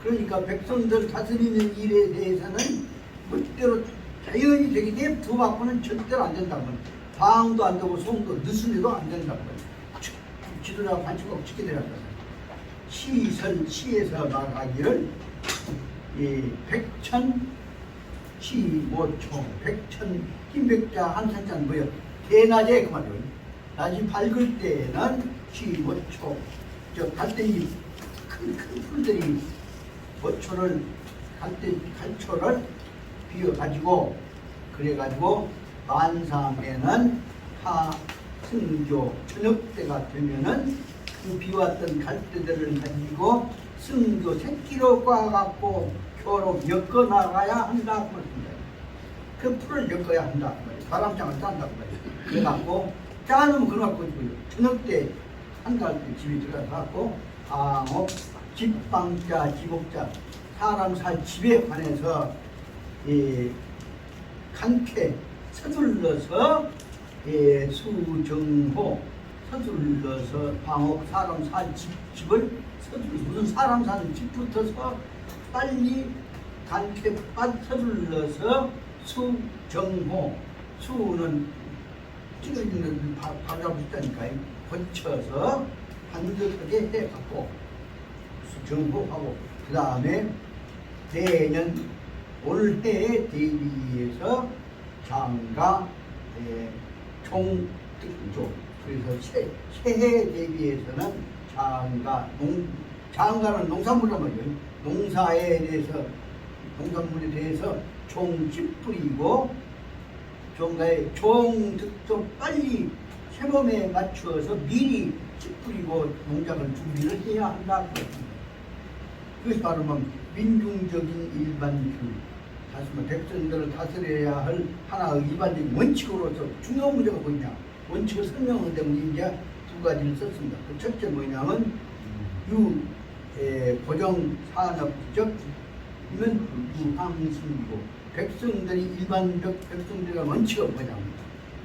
Speaker 3: 그러니까 백성들 다스리는 일에 대해서는 멋대로 자연히 되게 냅두어갖고는 절대로 안 된다고 합니다. 방도 안 되고 송도 느슨해도 안 된다고 합니다. 지도자가 반칙하고 지게 되었다. 시에서 말하기를 백천 시모총 백천 흰백자 한산자는 뭐예요? 대낮에 그 말이에요. 낮이 밝을 때는 시모총 저 갈대잎 큰 풀들이 모초를 갈초를 비워가지고 그래가지고 만상에는 승교 저녁 때가 되면은 그 비왔던 갈대들을 가지고 승교 새끼로 꽈갖고 교로 엮어 나가야 한다고 말입니다. 그 풀을 엮어야 한다. 바람장을 짠다고 말이에요. 그래갖고 짜놓으면 그래갖고 저녁 때 한 달 때 집에 들어가서 방옥 집방자 지복자 사람 살 집에 관해서 간쾌 서둘러서 수정호 서둘러서 방옥 사람 살 집을 서둘러서 무슨 사람 사는 집부터서 빨리 간쾌 서둘러서 수정호 수는 찍어있는 발라고 있다니까요. 거쳐서 반듯하게 해갖고 수정호하고 그 다음에 내년 올 해에 대비해서 장가 총특조 그래서 새해 대비해서는 장가는 농산물란 말이에요. 농사에 대해서 농산물에 대해서 총집 뿌리고 종가에 총특조 빨리 새봄에 맞추어서 미리 집 뿌리고 농작을 준비를 해야 한다. 그것이 바로 민중적인 일반주의 다시 백성들을 다스려야 할 하나의 일반적인 원칙으로서 중요한 문제가 뭐냐 원칙을 설명하는 데 이제 두 가지를 썼습니다. 그 첫째 뭐냐면 고정산업적 이면 유황심이고 백성들이 일반적 백성들의 원칙은 뭐냐면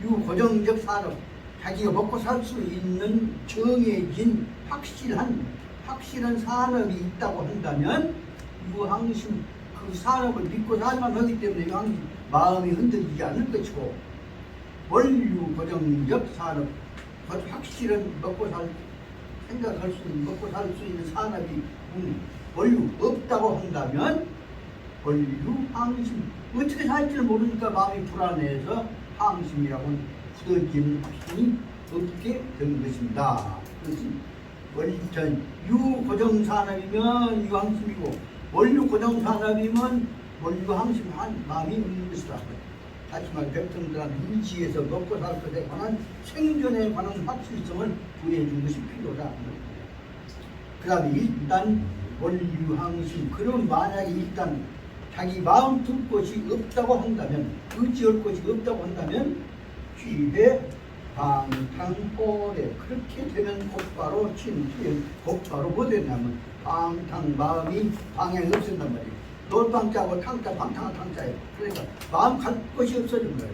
Speaker 3: 유고정적 산업 자기가 먹고 살 수 있는 정해진 확실한 산업이 있다고 한다면 유황심 그 산업을 믿고 살만 하기 때문에 유황심 마음이 흔들리지 않을 것이고 원유 고정적 산업 확실한 생각할 수 있는 먹고 살 수 있는 산업이 원유 없다고 한다면 원유 항심 어떻게 살지를 모르니까 마음이 불안해서 항심이라고는 굳어진 확신이 없게 된 것입니다. 그것이 유고정산업이면 유항심이고 원유고정산업이면 원유항심 마음이 있는 것이다. 다시 말해 백성들한테 일지에서 먹고 살 것에 관한 생존에 관한 확실성을 부여해준 것이 필요하다. 그 다음에 일단 원유항심 그럼 만약에 일단 자기 마음 둘 곳이 없다고 한다면 의지할 곳이 없다고 한다면 취해 방탕호래. 그렇게 되면 곧바로 진투에 곧바로 뭐 되냐면 방탕, 마음이 방향이 없어진단 말이에요. 놀방자고 탕자, 방탕한 탕자예요. 그러니까 마음 갈 곳이 없어진 거예요.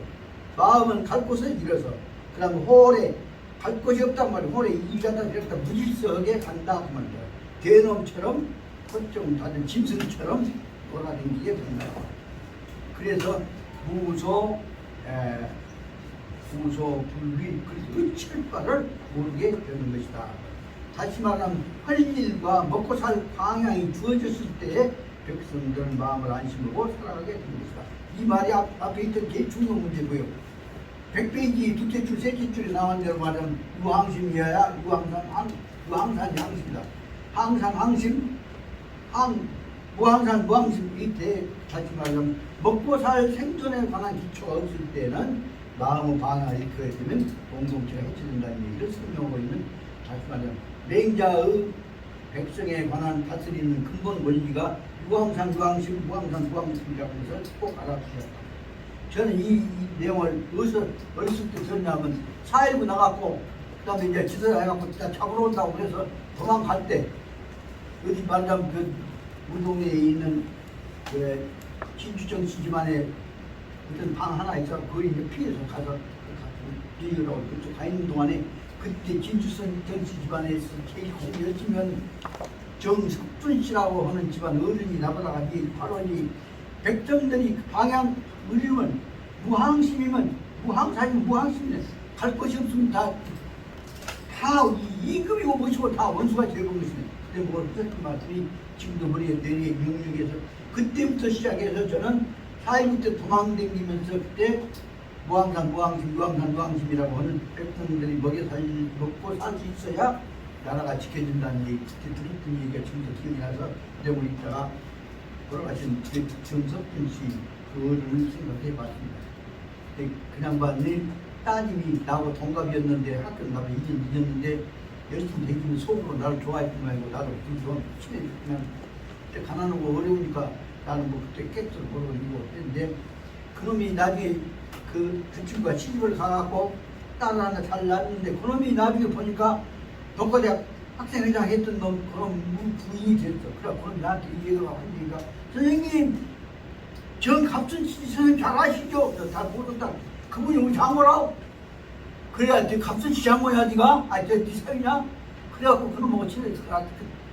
Speaker 3: 마음은 갈 곳을 잃어서. 그 다음에 홀에 갈 곳이 없단 말이에요. 홀에 이가다 저가다 무질서하게 간다 그 말이에요. 대놈처럼 헛정 다른 짐승처럼 돌아다니게 된다. 그래서 무소 불위 그 끝을 바를 모르게 되는 것이다. 다시 말하면 할 일과 먹고 살 방향이 주어졌을 때에 백성들은 마음을 안심하고 살아가게 되는 것이다. 이 말이 앞에 있던 제일 중요한 문제고요. 100페이지 둘째 줄, 셋째 줄에 나온 대로 말하면 유항심이어야 유항산이 항심이다. 항상 항심, 무항산, 무항심 이때 다시 말하면 먹고 살 생존에 관한 기초가 없을 때는 마음의 방향을 일으켜야 되면 공동체가 해체된다는 얘기를 설명하고 있는 다시 말하면 맹자의 백성에 관한 다스리는 근본 원리가 유항산, 유항심, 무항산, 무항심이라고 해서 꼭 알아두셔야 합니다. 저는 이 내용을 어렸을 때 들었냐면 4.19 나갔고 그 다음에 이제 지도를 해갖고 잡으러 온다고 그래서 도망갈 때 어디 말하자면 그 우리 동네에 있는 그 진주정 씨 집안에 어떤 방 하나 있어 거기 이제 피해서 가서 이으라고 그쪽 가 있는 동안에 그때 진주정 씨 집안에서 제일 공이었으면 정석준 씨라고 하는 집안 어른이 나보다가 이 발언이 백성들이 방향 의리면 무항심이면 무항산이면 무항심이면 갈 곳이 없으면 다 이급이고 뭐시고 다 원수가 되는 것이네. 근데 뭐 그렇게 말씀이 지금도 머리에 내리에 명령해서 그때부터 시작해서 저는 4.19 때 도망다니면서 그때 무항산, 무항심, 유항산, 무항심이라고 하는 백성들이 먹고 살 수 있어야 나라가 지켜진다는 얘기, 들었던 얘기가 지금도 기억이 나서 내용을 읽다가 돌아가신 정석준 씨 그 어른을 생각해 봤습니다. 그 양반이 따님이 나하고 동갑이었는데 학교 나가 2년 늦었는데 열심히 다니면 속으로 나를 좋아했던 모양이고 나도 좀 친해졌지만 그때 가난하고 어려우니까 나는 뭐 그때 깨끗을 모르고 이거 어땠는데 그놈이 나중에 그 친구가 시집을 가갖고 딸을 하나 잘 낳았는데 그놈이 나중에 보니까 동과대학 학생회장 했던 놈 그놈 부인이 됐어. 그래 그럼 나한테 이 얘기를 하고 하니까 선생님 정갑순 선생님 잘 아시죠? 다 모른다. 그분이 우리 장모라고. 그래야 네 갑순 씨 장모야 니가? 네 사위냐? 그래갖고 그놈하고 친해서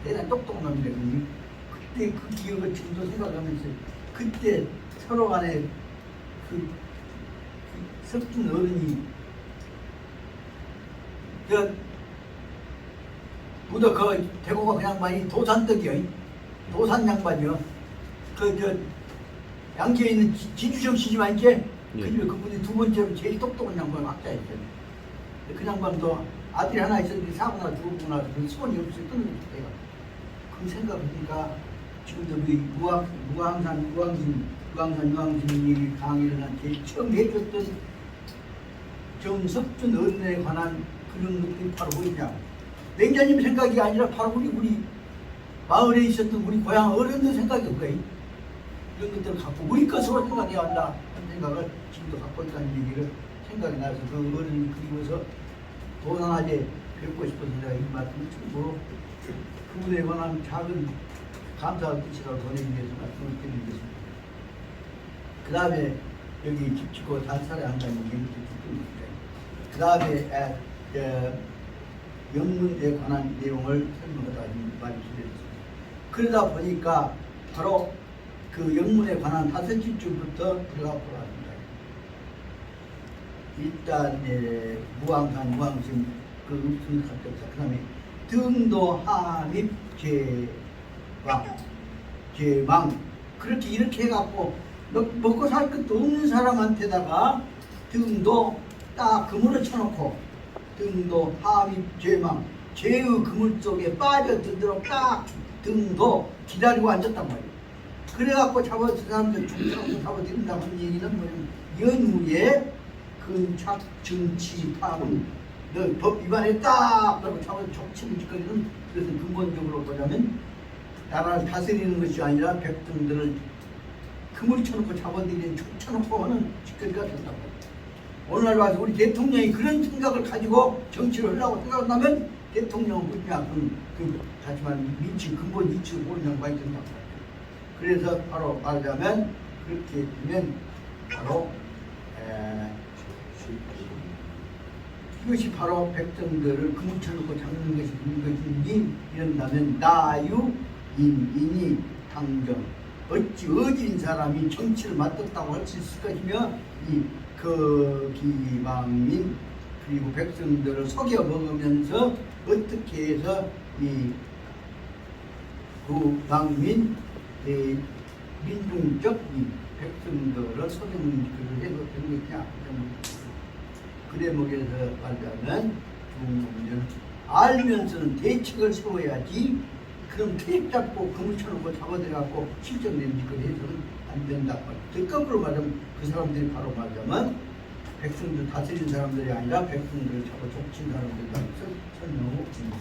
Speaker 3: 대단히 똑똑한 놈인데 그때 그 기억을 지금도 생각하면서 그때 서로 간에 그 석준 어른이 무더 그 대구가 그냥 많이 도산떡이야. 도산 양반이요. 양지에 있는 진주정 씨지만 이제 그분이 두 번째로 제일 똑똑한 양반 학자였어요. 그 양반도 아들이 하나 있었는데 사고 나서 죽었고 나서 그 소원이 없어서 끊어졌을 때가 그 생각하니까 지금도 그 무항산, 유항심 강의를 한 제일 처음 해줬던 정석준 어른에 관한 그런 것들이 바로 뭐냐. 맹자님 생각이 아니라 바로 우리 마을에 있었던 우리 고향 어른들 생각일 거예요. 이런 것들을 갖고 우리 것으로 생각해야 한다 하는 생각을 지금도 갖고 있다는 얘기를 생각이 나서 그 어른이 그리고서 도산하게 뵙고 싶어서 내가 이 말씀을 참고로 그분에 관한 작은 감사의 뜻이라고 전해드리기 위해서 말씀을 드리겠습니다. 그 다음에 여기 집 짓고 잘 살아야 한다는 얘기를 듣고 있습니다. 그 다음에 영문에 관한 내용을 설명하다 말씀드렸습니다. 그러다 보니까 바로 그 영문에 관한 5째 줄부터 들어가 보라 합니다. 일단 무항산, 무항심 그 생각합니다. 그 다음에 등도, 함입, 제망 그렇게 이렇게 해갖고 먹고 살 것도 없는 사람한테다가 등도 딱 그물을 쳐놓고 등도, 함입, 제망 죄의 그물 속에 빠져들도록 딱 등도 기다리고 앉았단 말이에요. 그래갖고 잡아서 사람들 중처럼 잡아들인다고 하는 얘기는 뭐냐면 연후에 근착, 정치, 파문 법 위반에 딱 그러고 잡아서 족치는 짓거리는 그것은 근본적으로 보자면 나라를 다스리는 것이 아니라 백성들을 그물 쳐놓고 잡아들이는 촉 쳐놓고 하는 짓거리가 된다고. 오늘 와서 우리 대통령이 그런 생각을 가지고 정치를 하려고 생각한다면 대통령은 뭐냐 하지만 민치 근본 이치를 모르는 양반이 된다고 해요. 그래서 바로 말하자면 그렇게 되면 바로 이것이 바로 백성들을 그물쳐놓고 잡는 것이 것인지 이런다면 나유인이 당정 어찌 어진 사람이 정치를 맡았다고 할 수 있을 것이며 이 기방민 그리고 백성들을 속여 먹으면서 어떻게 해서 이 기방민 민중적 이 백성들을 속여먹는 그를 해서 되는 것이냐. 그래 먹여서 말하자면 알면서는 대책을 세워야지. 그럼 계획 잡고 그물 쳐놓고 잡아들여갖고 실정내는 짓을 해서는 안 된다. 그 거꾸로 말하면 그 사람들이 바로 말하자면 백성들 다스리는 사람들이 아니라 백성들을 잡아 족친 사람들이라고 설명하고 있습니다.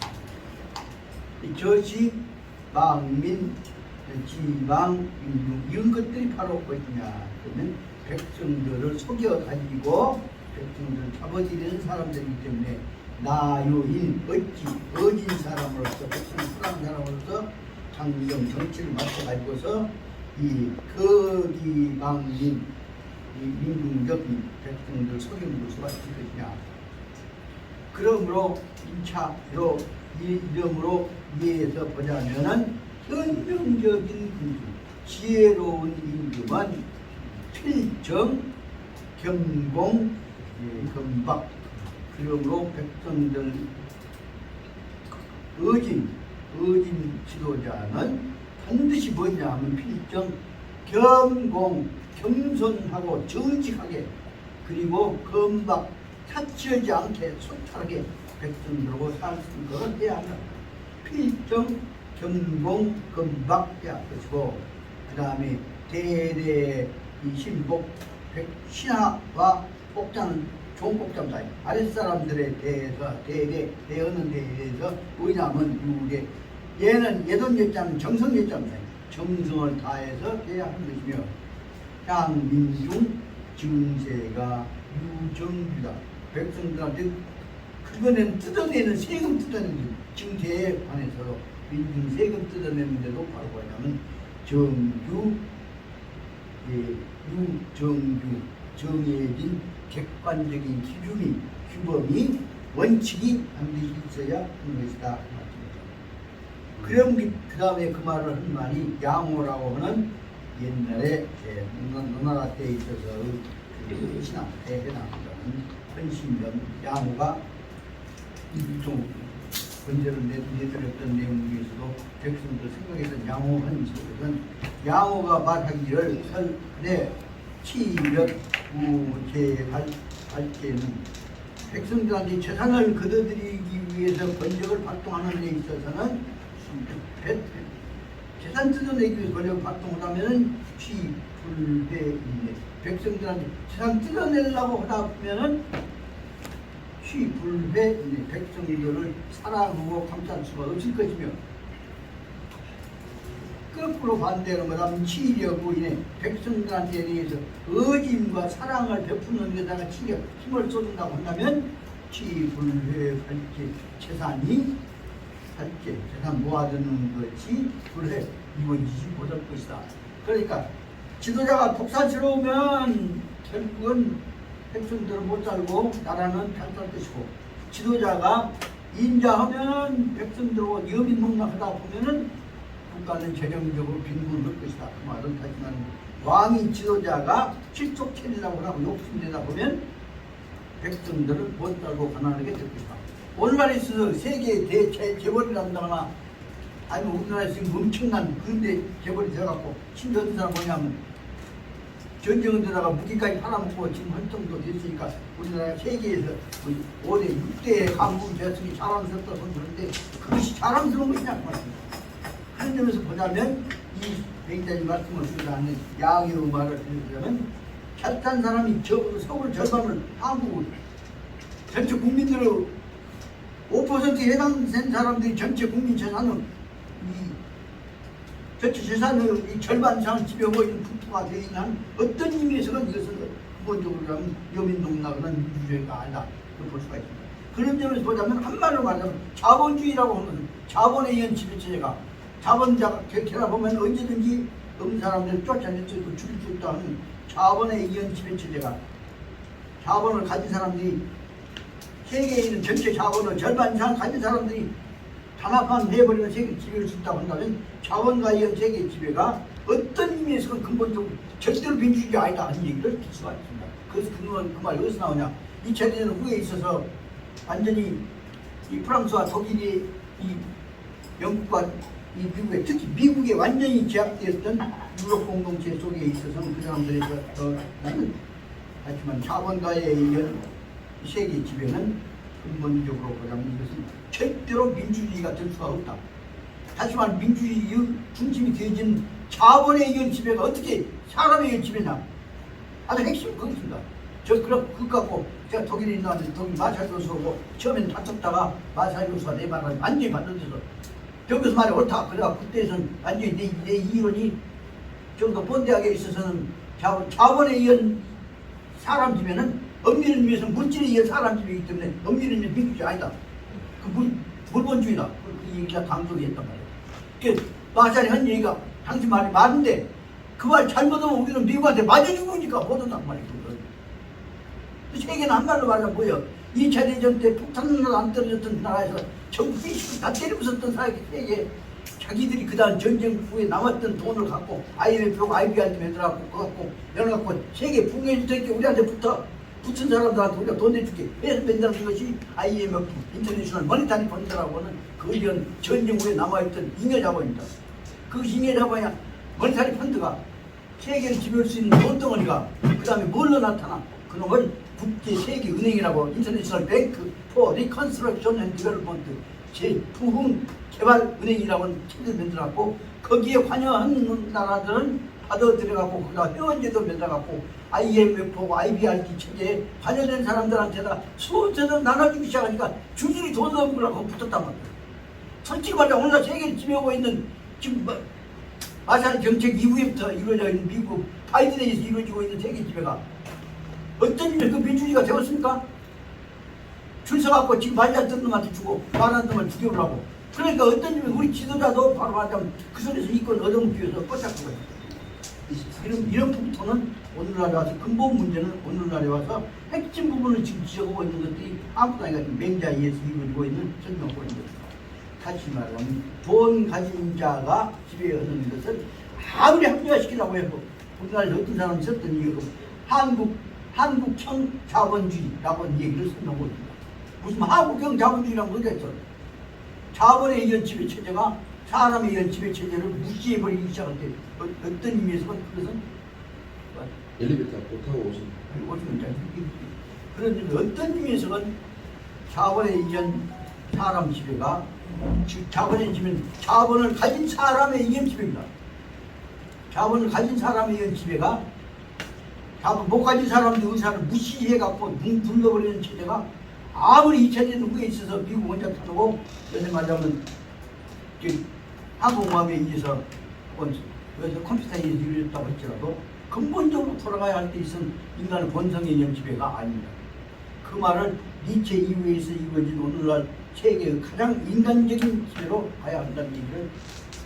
Speaker 3: 저시 망민 지방 이런 것들이 바로 뭐냐 그러면 백성들을 속여가지고 백성들을 잡아들이는 사람들이기 때문에 나요인 어찌 어진 사람으로서 백성을 풀어가는 사람으로서 장정 정치를 맡아가지고서 이 거기방민 민중적인 백성들 속여먹을 수가 있을 것이냐. 그러므로 1차로 이름으로 이해해서 보자면은 현명적인 군주, 지혜로운 임금은 필정, 겸공, 건박. 그러므로 백성들 어진 지도자는 반드시 뭐냐 하면 필정, 겸공, 겸손하고 정직하게 그리고 건박, 타치하지 않게 소탈하게 백성들하고 살 수 있는 것을 해야 한다. 필정, 겸공, 건박 해야 할 것이고 그 다음에 대대 이 신복, 신하와 복자는 좋은 복자입니다. 아랫사람들에 대해서 대하는 대해서 왜냐하면 이게 얘는 예돈예자는 정성예자입니다. 정성을 다해서 해야 하는 것이며 향민중 증세가 유정규다. 백성들한테 그거는 뜯어내는 세금 뜯어내는 증세에 관해서 민중 세금 뜯어내는데도 바로 뭐냐면 정규 유정규 정해진 객관적인 기준이 규범이 원칙이 반드시 있어야 하는 것이다. 그럼 그 다음에 그 말을 한 말이 양호라고 하는 옛날에 노나라 때에 있어서 그 신앙 대해나가는 헌신전 양호가 좀 문제를 내드렸던 내용 중에서도 백성들 생각했던 양호 헌신은 양호가 말하기를 설에 치몇 우제할 때는 백성들한테 재산을 거둬들이기 위해서 권력을 발동하는 데 있어서는 재산 뜯어내기 위해서 권력을 발동하다면은 취불회인데 백성들한테 재산 뜯어내려고 하다 보면은 취불회인데 백성들을 사랑하고 감쌀 수가 없을 것이며 거꾸로 반대로 말하면 치려고 인해 백성들한테 대해서 의진과 사랑을 베푸는 데다가 치려 힘을 쏟는다고 한다면 치불회 할게 재산이 할게 재산 모아두는 것이 불회 이루어지지 못할 것이다. 그러니까 지도자가 독사스러우면 결국은 백성들은 못 살고 나라는 탈탈 것이고 지도자가 인자하면 백성들하고 여민농락하다 보면은 국가는 재정적으로 빈곤할 것이다. 그 말은 하지만 왕이 지도자가 실족체리라고 하고 욕심내다 보면 백성들은 못 살고 가난하게 될 것이다. 오늘날에 있어서 세계 대재벌이 한다거나 아니면 우리나라에 지금 엄청난 그런데 재벌이 되어갖고 심지어 어떤 사람 뭐냐면 전쟁을 들어가 무기까지 팔아먹고 지금 할 정도 됐으니까 우리나라가 세계에서 올해 6대 강국이 되었으니 자랑스럽다고 그러는데 그것이 자랑스러운 것이냐 그 말입니다. 그런 점에서 보자면 이 굉장히 말씀을 드리는 양의 말을 드리자면 혈탄 사람이 서울 절반을 한국을 전체 국민들의 5%에 해당된 사람들이 전체 국민 재산을 전체 재산의 이 절반 이상을 지배하고 있는 국토가 되어 있는 어떤 의미에서는 이것은 근본적으로 하면 여민동락은 민주주의가 아니다. 볼 수가 있습니다. 그런 점에서 보자면 한말로 말하면 자본주의라고 하면 자본에 의한 지배체제가 자본자가 결합 보면 언제든지 없는 사람들을 쫓아내서 죽일 수 있다 하는 자본에 의한 지배체제가 자본을 가진 사람들이 세계에 있는 전체 자본을 절반 이상 가진 사람들이 단합한 해버리는 세계 지배를 수 있다고 한다면 자본과 의한 세계 지배가 어떤 의미에서는 근본적으로 절대로 민주주의가 아니다 하는 얘기를 할 수가 있습니다. 그래서 그 말 어디서 나오냐? 2차 대전 후에 있어서 완전히 이 프랑스와 독일이 이 영국과 이 미국에 특히 미국에 완전히 제압되었던 유럽 공동체 속에 있어서는 그 사람들의 나는 하지만 자본가에 의한 세계 지배는 근본적으로 보자면 이것은 절대로 민주주의가 될 수가 없다. 하지만 민주주의 중심이 되어진 자본에 의한 지배가 어떻게 사람에 의한 지배냐? 아주 핵심은 그것입니다. 그럼 그거 갖고 제가 독일에 있는데 독일 마샬 교수하고 처음엔 다퉜다가 마샬 교수가 내 말을 완전히 반대해서 여기서 말이 옳다. 그래가 그때에서는 완전히 내 이론이 좀 더 본대하게 있어서는 자본에 의한 사람 지배는 엄밀한 의미에서 물질에 의한 사람 지배이기 때문에 엄밀한 의미에서 민주주의 아니다. 물본주의다. 그 얘기가 강조했단 말이에요. 그 마샬이 한 얘기가 당신 말이 맞는데 그 말 잘못하면 우리는 미국한테 맞아 죽으니까 못한단 말이에요. 세계는 한 말로 말하면 뭐예요? 2차 대전 때 폭탄으로 안 떨어졌던 나라에서 전부 삐시고 다 때리고 있었던 세계 자기들이 그 다음 전쟁 후에 남았던 돈을 갖고 IMF하고 IB한테 만들어갖고 그거 갖고 열어갖고 세계 붕괴주택에 우리한테 붙은 사람들한테 우리가 돈 내줄게 해서 만드는 것이 IMF 인터내셔널 머니타리 펀드라고 하는 그 이런 전쟁 후에 남아있던 잉여자본입니다. 그 잉여자본이 머니타리 펀드가 세계를 지배할 수 있는 돈덩어리가 그 다음에 뭘로 나타나? 그놈을 국제 세계은행이라고 인터내셔널 뱅크 포 리컨스트럭션 앤 디벨롭먼트 재부흥 개발 은행이라고 하는 체제를 만들어갖고 거기에 관여한 나라들은 받아들여갖고 거기다 회원제도 만들어갖고 IMF하고 IBRD 체제에 관여된 사람들한테다 수호제도 나눠주기 시작하니까 주질이 돈 없는 거라고 붙었단 말이에요. 솔직히 말하면 오늘날 세계를 지배하고 있는 지금 마샬 정책 이후부터 이루어져 있는 미국 바이든에서 이루어지고 있는 세계 지배가 어떤 일이 그 민주주의가 되었습니까? 줄 서갖고 지금 말이 안 듣는 놈한테 주고 말하는 놈을 죽여보라고. 그러니까 어떤 일이 우리 지도자도 바로 말하자면 그 소리에서 이권 얻어먹기 위해서 뻗잡고 있어요. 이런 부분은 오늘날에 와서 근본 문제는 오늘날에 와서 핵심 부분을 지금 지적하고 있는 것들이 아무도 아니라 맹자에 의해서 이루어지고 있는 설명권입니다. 다시 말하면 돈 가진 자가 지배하는 것을 아무리 합리화시키려고 해도 우리나라에서 어떤 사람이 썼던 이유로 한국형 자본주의라고 하는 얘기를 설명하고 있습니다. 무슨 한국형 자본주의라는 뭐가 있어? 자본에 의한 지배체제가 사람에 의한 지배체제를 무시해버리기 시작할 때 어떤 의미에서 그것은
Speaker 1: 엘리베이터 못 타고 오신
Speaker 3: 그런 의미 어떤 의미에서는 자본에 의한 사람 지배가 자본의 지배는 자본을 가진 사람에 의한 지배입니다. 자본을 가진 사람에 의한 지배가 자본 못 가진 사람들 의사를 무시해갖고 눌러버리는 체제가 아무리 2차 대전 후에 있어서 미국 혼자 타고 요새 말하자면 항공모함에 의해서 그래서 컴퓨터에 의해서 이루어졌다고 할지라도 근본적으로 돌아가야 할 때 있어서 인간의 본성에 의한 지배가 아닙니다. 그 말을 니체 이후에서 이루어진 오늘날 세계의 가장 인간적인 지배로 가야 한다는 얘기를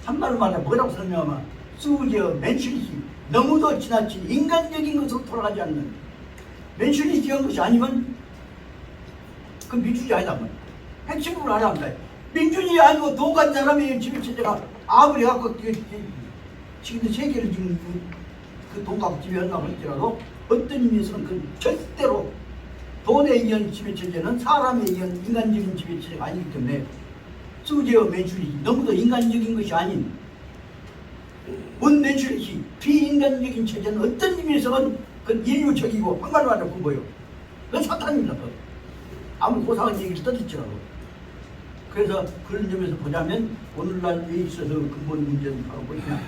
Speaker 3: 한말로 말하면 뭐라고 설명하면 수저 맨슐리티 너무도 지나친 인간적인 것으로 돌아가지 않는 맨슐리티한 것이 아니면 그 민주주의 아니다. 핵심으로 알아야 한다. 민주주의 아니고 돈 가진 사람의 지배체제가 아무리 갖고 지금 세계를 지금 그 돈 갖고 지배한다고 할지라도 어떤 의미에서는 그 절대로 돈에 의한 지배체제는 사람에 의한 인간적인 지배체제가 아니기 때문에 수제어 맨슐리티 너무도 인간적인 것이 아닌 원맨슐리티 비인간적인 체제는 어떤 의미에서는 그 인류적이고 한말로 말하면 그거예요. 그건 사탄입니다. 아무리 고상한 얘기를 떠들지라도. 그래서 그런 점에서 보자면 오늘날에 있어서 근본 문제는 바로 뭐냐.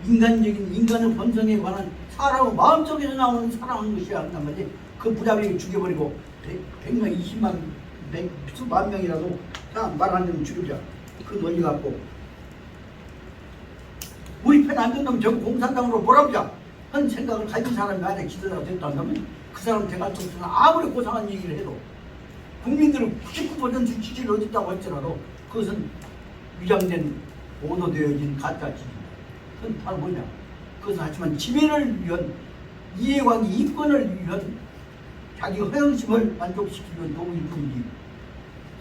Speaker 3: 인간의 본성에 관한 사람의 마음속에서 나오는 사랑하는 것이야 한단 말이지. 그 부자에게 죽여버리고 100명, 20만, 수만 명이라도 말하는 놈 죽여보자. 그 논리 갖고 우리 편 안 듣는 놈 저거 공산당으로 몰아보자. 한 생각을 가진 사람이 만약 지도자가 됐다면 그 사람 대가족들은 아무리 고상한 얘기를 해도 국민들은 99% 지지를 얻었다고 할지라도 그것은 위장된 보도되어진 가짜 지지입니다. 그건 바로 뭐냐? 그것은 하지만 지배를 위한 이해관계 이권을 위한 자기 허영심을 만족시키기 위한 도구일 뿐이지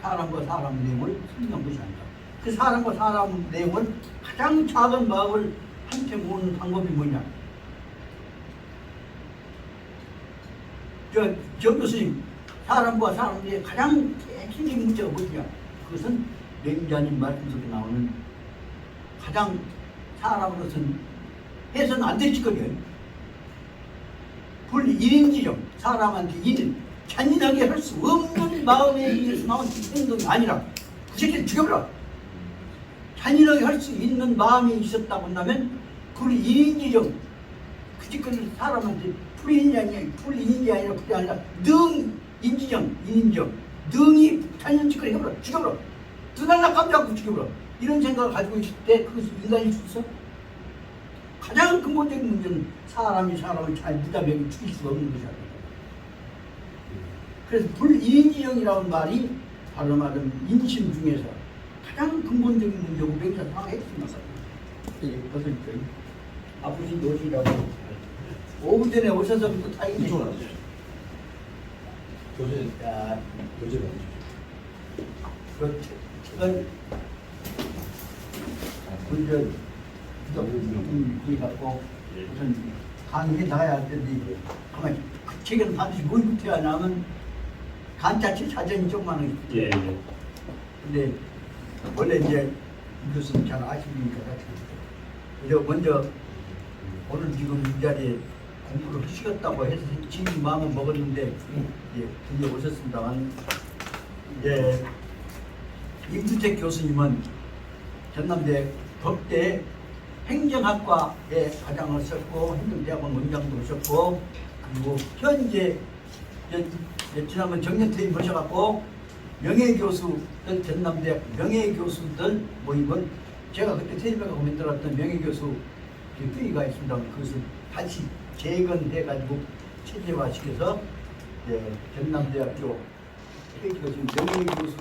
Speaker 3: 사람과 사람 내용을 설명한 것이 아니다. 그 사람과 사람 내용을 가장 작은 마음을 함께 모으는 방법이 뭐냐? 정 교수님, 사람과 사람들의 가장 핵심적인 문제가 뭐냐? 그것은 맹자님 말씀 속에 나오는 가장 사람으로서는 해서는 안 될 짓거리예요. 불인지적, 사람한테 잔인하게 할 수 없는 마음에 의해서 나온 행동이 아니라 그 새끼를 죽여버려. 잔인하게 할 수 있는 마음이 있었다고 한다면 불인지적, 그 짓거리를 사람한테 불인이 아니라 그게 아니라 인지적, 능이 잔인 짓거리 해버려, 죽여버려. 두달락 깜짝고 죽여버려. 이런 생각을 가지고 있을 때 그것이 인간일 수 있어? 가장 근본적인 문제는 사람이 사람을 잘 무자비하게 죽일 수가 없는 것이 아닙니다. 그래서 불인지형이라는 말이 바로 말하는 인심 중에서 가장 근본적인 문제고 맹자 상황에 핵심입니다. 어서 있죠. 아프신 노시라고 5분 전에 오셔서부터 타이밍이
Speaker 1: 이쪽으로 와주세요. 교수님,
Speaker 3: 야,
Speaker 1: 교수님.
Speaker 3: 그 책을 먼저 이 갖고 우선 강의에 나가야 할 텐데 가만히 그 책에는 반드시 뭘 붙여야 하냐면 간자치 사전이 조그마한 게 붙어요.
Speaker 6: 예.
Speaker 3: 근데 원래 이제 이 교수님 잘 아시니까 그래서 먼저 오늘 지금 이 자리에 공부를 하시겠다고 해서 지금 마음은 먹었는데 예, 드디어 오셨습니다만 이제 임수택 교수님은 전남대 법대 행정학과에 과장을 썼고 행정대학원 원장도 오셨고 그리고 현재 지난번 정년퇴임 하셔갖고 명예교수 전남대학 명예교수들 모임은 제가 그때 퇴임해가고 만들었던 명예교수 회의가 있습니다. 그것을 다시 재건해가지고 체제화시켜서 전남대학교 지금 명예교수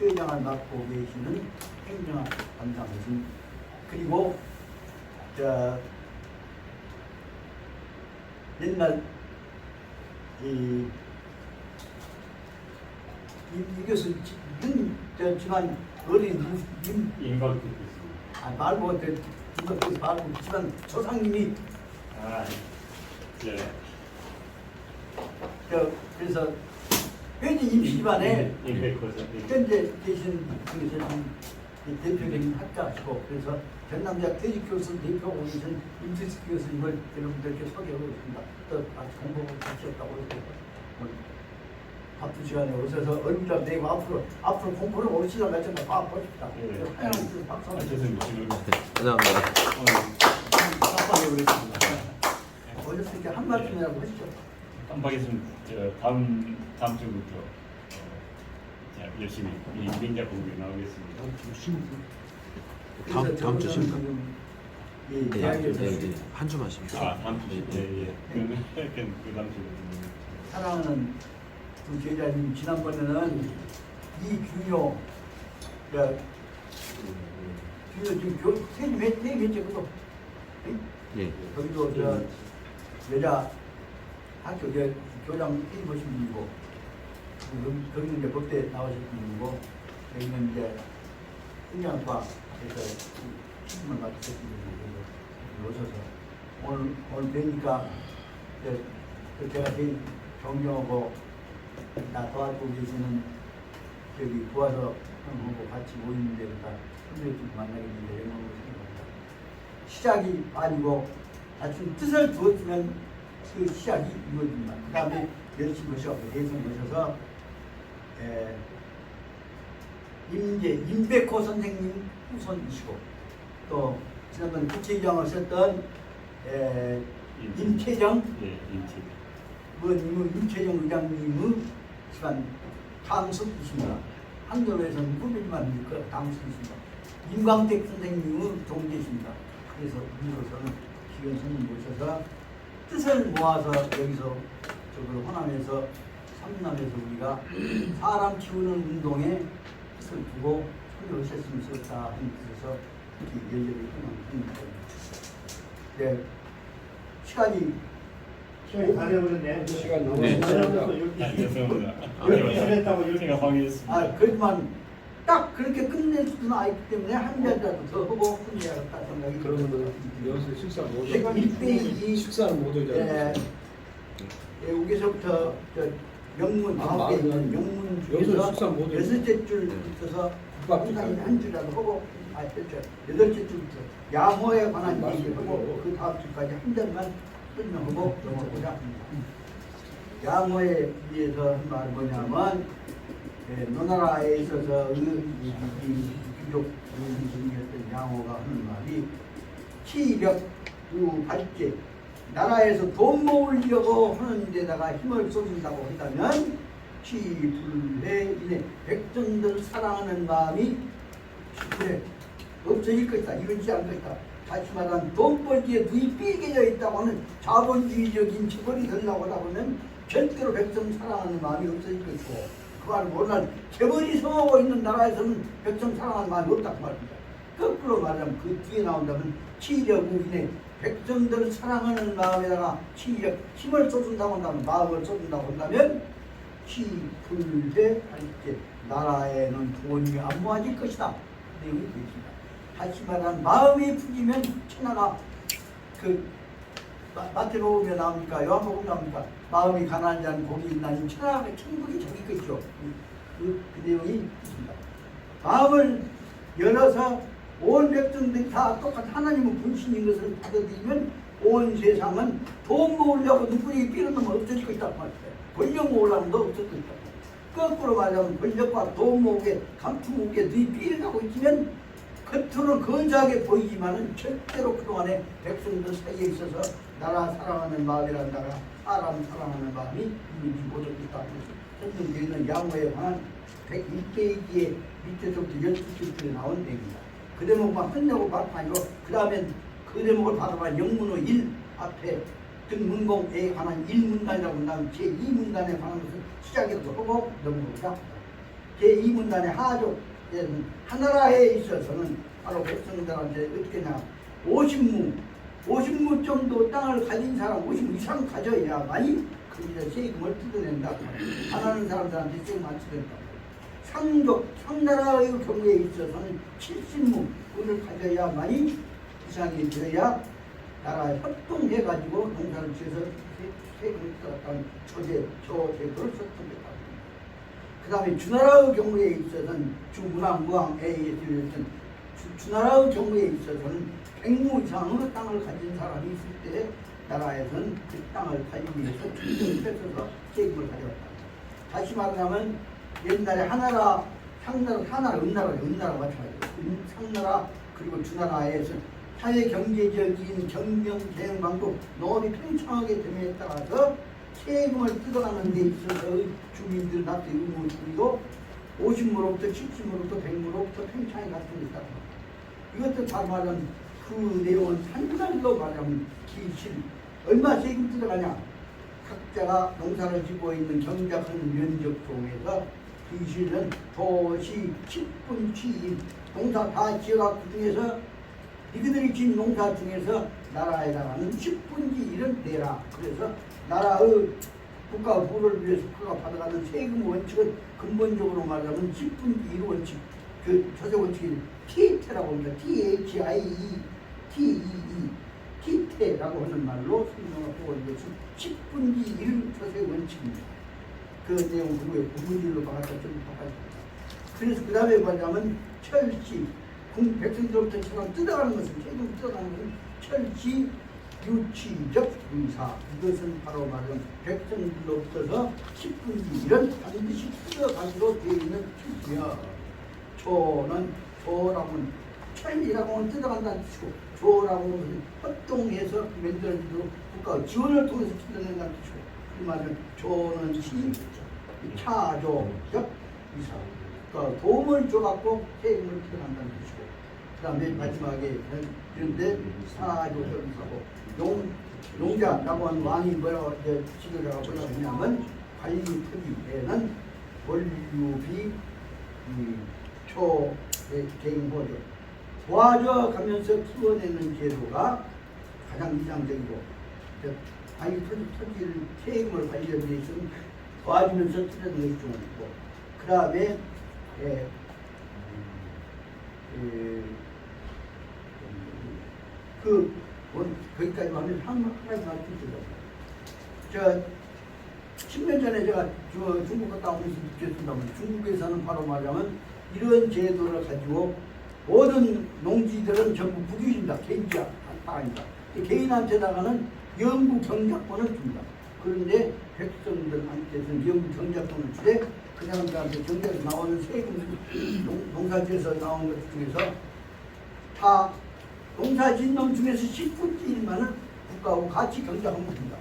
Speaker 3: 회장을 맡고 계시는 행정학 담당이신 그리고 옛날 이 교수 지난 어린
Speaker 6: 인간
Speaker 3: 말고 말고 지난 조상님이
Speaker 6: 예.
Speaker 3: 그래서 회지 임시 집안에
Speaker 6: 인백커서
Speaker 3: 현재 계신 중에서 대표적인 학자시고 그래서 전남대학 퇴직교수 대표하고 계신 임수식 교수님을 여러분들께 소개하고 있습니다. 또 공부를 같이 했다고 해서 바쁜 시간에 오셔서 얼굴이라도 내고 앞으로 공부를 오시려고 했잖아요. 봐 보십시다. 하얀 박수 한번 주세요.
Speaker 1: 감사합니다.
Speaker 3: 답답해 그랬습니다. 오셨을 때 한 말씀이라고 하시죠.
Speaker 6: 깜빡했으면 다음 주부터 열심히 이 민자 공부에 나오겠습니다.
Speaker 1: 다음 주 쉬니까.
Speaker 3: 이
Speaker 1: 네,
Speaker 3: 대학에서
Speaker 1: 한 주만 쉬니까.
Speaker 6: 다음 주 예예. 그 다음 주부터.
Speaker 3: 사랑하는 두 제자님 지난번에는 이규효 지금 퇴임했죠 그거
Speaker 1: 예.
Speaker 3: 거기도 여자 학교 교장 퇴임하신 분이고 거기는 이제 법대 나오신 분이고 여기는 이제 행정학과에서 출신을 맡으신 분이고 오셔서 오늘 뵈니까 제가 제일 존경하고 나 도와주고 계시는 저기 부하서 형하고 같이 모이는데 선배님 만나게 되는데 영광을 생각합니다. 시작이 아니고 하여튼 뜻을 두었으면 그 시작이 이루어집니다. 그 다음에 열심히 오셔서 대선 오셔서 임백호 선생님 후손이시고 또 지난번 국회의장을 하셨던 임채정 임채정 의장님의 집안 당숙이십니다. 한겨레에서는 후배지만 그 당숙이십니다. 임광택 선생님의 동기이십니다. 그래서 이로서는 기원 선생님 모셔서 뜻을 모아서 여기서 저걸 호남에서 삼남에서 우리가 사람 키우는 운동에 뜻을 두고 손을 하셨으면 좋겠다 하는 뜻에서 이렇게 열렬히 하는 네, 시간이
Speaker 5: 다 돼버렸네.
Speaker 4: 시간 너무
Speaker 1: 네.
Speaker 6: 아, 죄송합니다.
Speaker 5: 열렸다고
Speaker 6: 제가 방해했습니다.
Speaker 3: 그렇지만 딱 그렇게 끝낼 수는 있기 때문에 한 잔이라도 더 하고 끝내야겠다 생각이
Speaker 7: 그러면은 여기서 식사 못
Speaker 3: 100페이지
Speaker 7: 식사는 못 하잖아요.
Speaker 3: 여기서부터 저 명문
Speaker 7: 아,
Speaker 3: 앞에 있는
Speaker 7: 맞아요.
Speaker 3: 명문
Speaker 7: 여기서
Speaker 3: 중에서
Speaker 7: 식사 못 해요.
Speaker 3: 6째 줄 있어서
Speaker 7: 국밥
Speaker 3: 항상
Speaker 7: 식사.
Speaker 3: 한 줄이라도 하고 그렇죠. 8째 줄부터 양호에 관한
Speaker 7: 맞아요.
Speaker 3: 얘기하고 그 다음 줄까지 한 잔만 설명하고 넘어가보자 합니다. 양호에 의해서 한 말은 뭐냐면 노나라에 있어서 귀족 중이었던 양호가 하는 말이 치력 발제 나라에서 돈 모으려고 하는 데다가 힘을 쏟는다고 한다면 치불회인의 백성들 사랑하는 마음이 그래 없어질 것이다. 이루지 않을 것이다. 다시 말하면 돈 벌기에 눈이 삐개져 있다고 하는 자본주의적인 체벌이 되려고 하다 보면 절대로 백성 사랑하는 마음이 없어질 것이고 그 말은 뭐냐면 재벌이 성하고 있는 나라에서는 백성 사랑하는 마음이 없다고 말입니다. 거꾸로 말하면 그 뒤에 나온다면 치력 우인의 백성들을 사랑하는 마음에다가 치력 힘을 쏟는다고 한다면 마음을 쏟는다고 한다면 치불회 할때 나라에는 돈이 안 모아질 것이다. 내용이 되겠습니다. 다시 말하면 마음이 풀리면 천하가 그 마태복음에 나옵니까? 요한복음에 나옵니까? 마음이 가난한 자는 복이 있나니 천하가 천국이 저기 있죠. 그 내용이 있습니다. 마음을 열어서 온 백성들이 다 똑같은 하나님은 분신인 것을 받아들이면 온 세상은 돈 모으려고 눈물이 삐는 놈은 없어질 것이다. 권력 모으려면 너 없어질 것이다. 거꾸로 말하면 권력과 돈 모으게 감투 모으게 눈이 삐져가고 있으면 겉으로는 건조하게 보이지만은 절대로 그동안에 백성들 사이에 있어서 나라 사랑하는 마음이란다가 사람 사랑하는 마음이 이루지 못했다. 설명되어 있는 양호에 관한 101페이지의 밑에서부터 12줄에 나온 내용입니다. 그 대목만 끝내고 받고 아니고 그 다음에 그 대목을 받아봐 영문호 1 앞에 등문공에 관한 1문단이라고 한다면 제2문단에 관한 것을 시작해서 하고 넘어오자. 제2문단의 하족에는 하나라에 있어서는 바로 백성들한테 어떻게 하냐 50무 정도 땅을 가진 사람 50무 이상 가져야만이 거기서 세금을 뜯어낸다. 안 하는 사람들한테 세금 안 뜯어낸다. 상족, 상나라의 경우에 있어서는 70무를 가져야만이 이상이 되어야 나라에 협동해가지고 농사를 지어서 세금을 뜯어갔다는 초제도를 썼습니다. 그 다음에 주나라의 경우에 있어서는 주문왕무왕에 의해서 주나라의 경우에 있어서는 100무 이상의 땅을 가진 사람이 있을 때 나라에서는 그 땅을 가지기 위해서 충분히 뺏어서 세금을 가져갔다. 다시 말하면 옛날에 하나라, 상나라, 은나라 마찬가지예요. 상나라 그리고 주나라에서 사회 경제적인 경영 대응방도 너무 평창하게 됨에 따라서 세금을 뜯어가는 데 있어서 주민들 납세 의무를 줄이고 50무로부터 70무로부터 100무로부터 평창에 같은 게 있다. 이것도 다 말하면 그 내용은 한 가지로 말하면 기실 얼마 세금 뜯어가냐 각자가 농사를 짓고 있는 경작하는 면적 중에서 기실은 도시 10분 취임 농사 다 지어갖고 중에서 이들이 지은 농사 중에서 나라에다가는 10분지 1은 내라. 그래서 나라의 국가 부를 위해서 국가가 받아가는 세금 원칙은 근본적으로 말하면 10분지 1 원칙 그 조세 원칙이 TT라고 합니다. THIE TT라고 하는 말로 설명을 하고 이것은 10분지 1 조세 원칙입니다. 그 내용 그리고 부분질로 박았다 좀 바꿔줍니다. 그래서 그 다음에 뭐냐면 철시 백성들로부터 뜯어가는 것은 세금 뜯어가는 것은 철시 유치적 의사 이것은 바로 말하면 백성들로부터서 10분지 1은 반드시 뜯어가기로 되어 있는 뜻이며 조는 조라고는 철이라고 하면 뜯어간다는 뜻이고 조라고 하면 협동해서 만들어지도록 국가 지원을 통해서 뜯어낸다는 뜻이고 그 말은 조는 시 차조적 의사 그러니까 도움을 줘갖고 세금을 뜯어간다는 뜻이고 그다음에 마지막에 그런데 사조선사고 용자라고 하는 왕이 뭐라고 이제 지도자가 뭐라고 했냐면 관리 토지에는 원류비 초대행보를 도와줘 가면서 키워내는 제도가 가장 이상적이고 관리 토지를 세금을 관리하기 위해서는 도와주면서 틀어는 것이 중요하고 그 다음에 거기까지 하면 한 가지 말씀드려요. 저 10년 전에 제가 중국 갔다 오면서 느꼈습니다만 중국에서는 바로 말하면 이런 제도를 가지고 모든 농지들은 전부 국유입니다. 개인지가 아닙니다. 개인한테다가는 영구 경작권을 줍니다. 그런데 백성들한테서는 영구 경작권을 주되 그 사람들한테 경제에서 나오는 세금, 농사지에서 나오는 것 중에서 다 농사진 놈 중에서 10분의 1만은 국가하고 같이 경작하면 됩니다.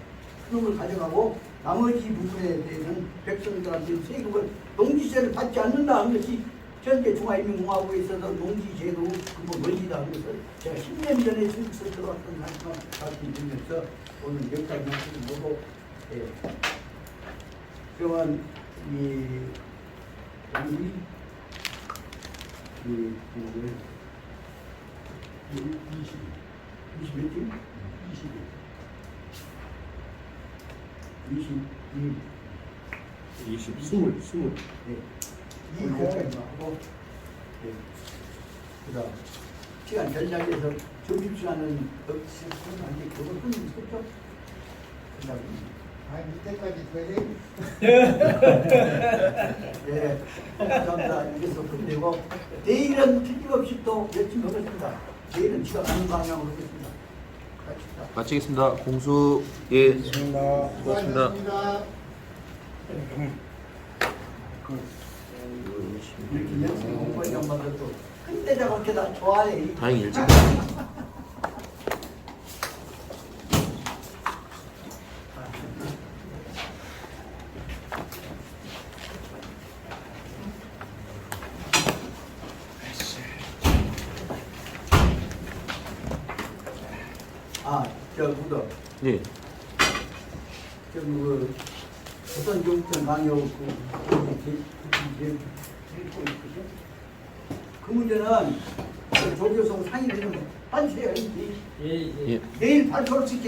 Speaker 3: 그 놈을 가져가고 나머지 부분에 대해서는 백성들한테 세금을 농지세를 받지 않는다는 것이 현재 중화인민공화국에 있어서 농지제도 근본 원리라는 것을 제가 10년 전에 중국에서 들어왔던 말씀드리면서 오늘 여기까지 말씀을 보고 그러면 우리 20 몇 점?
Speaker 1: 20
Speaker 3: 네. 이 공까지 하고 그다음 시간 전략에서 점심시간은 없이 그걸 끝 있었죠? 그다음
Speaker 4: 이때까지 더 해.
Speaker 3: 네, 감사합니다. 이래서 끝내고 내일은 틀림없이 또 열심히 하겠습니다. 내일은 제가 가는 방향으로 하겠습니다. 갑시다.
Speaker 1: 마치겠습니다. 공수 예 수고하셨습니다.
Speaker 3: 이렇게 열심히 공부한 양반들도 근데 저렇게 다 좋아해.
Speaker 1: 다행히 일찍.
Speaker 3: 저 무더.
Speaker 1: 예.
Speaker 3: 그 어떤 경우는 강요 그 문제는 조교성 상의되는 반세가 있지.
Speaker 1: 예.
Speaker 3: 내일 발표를 시켜.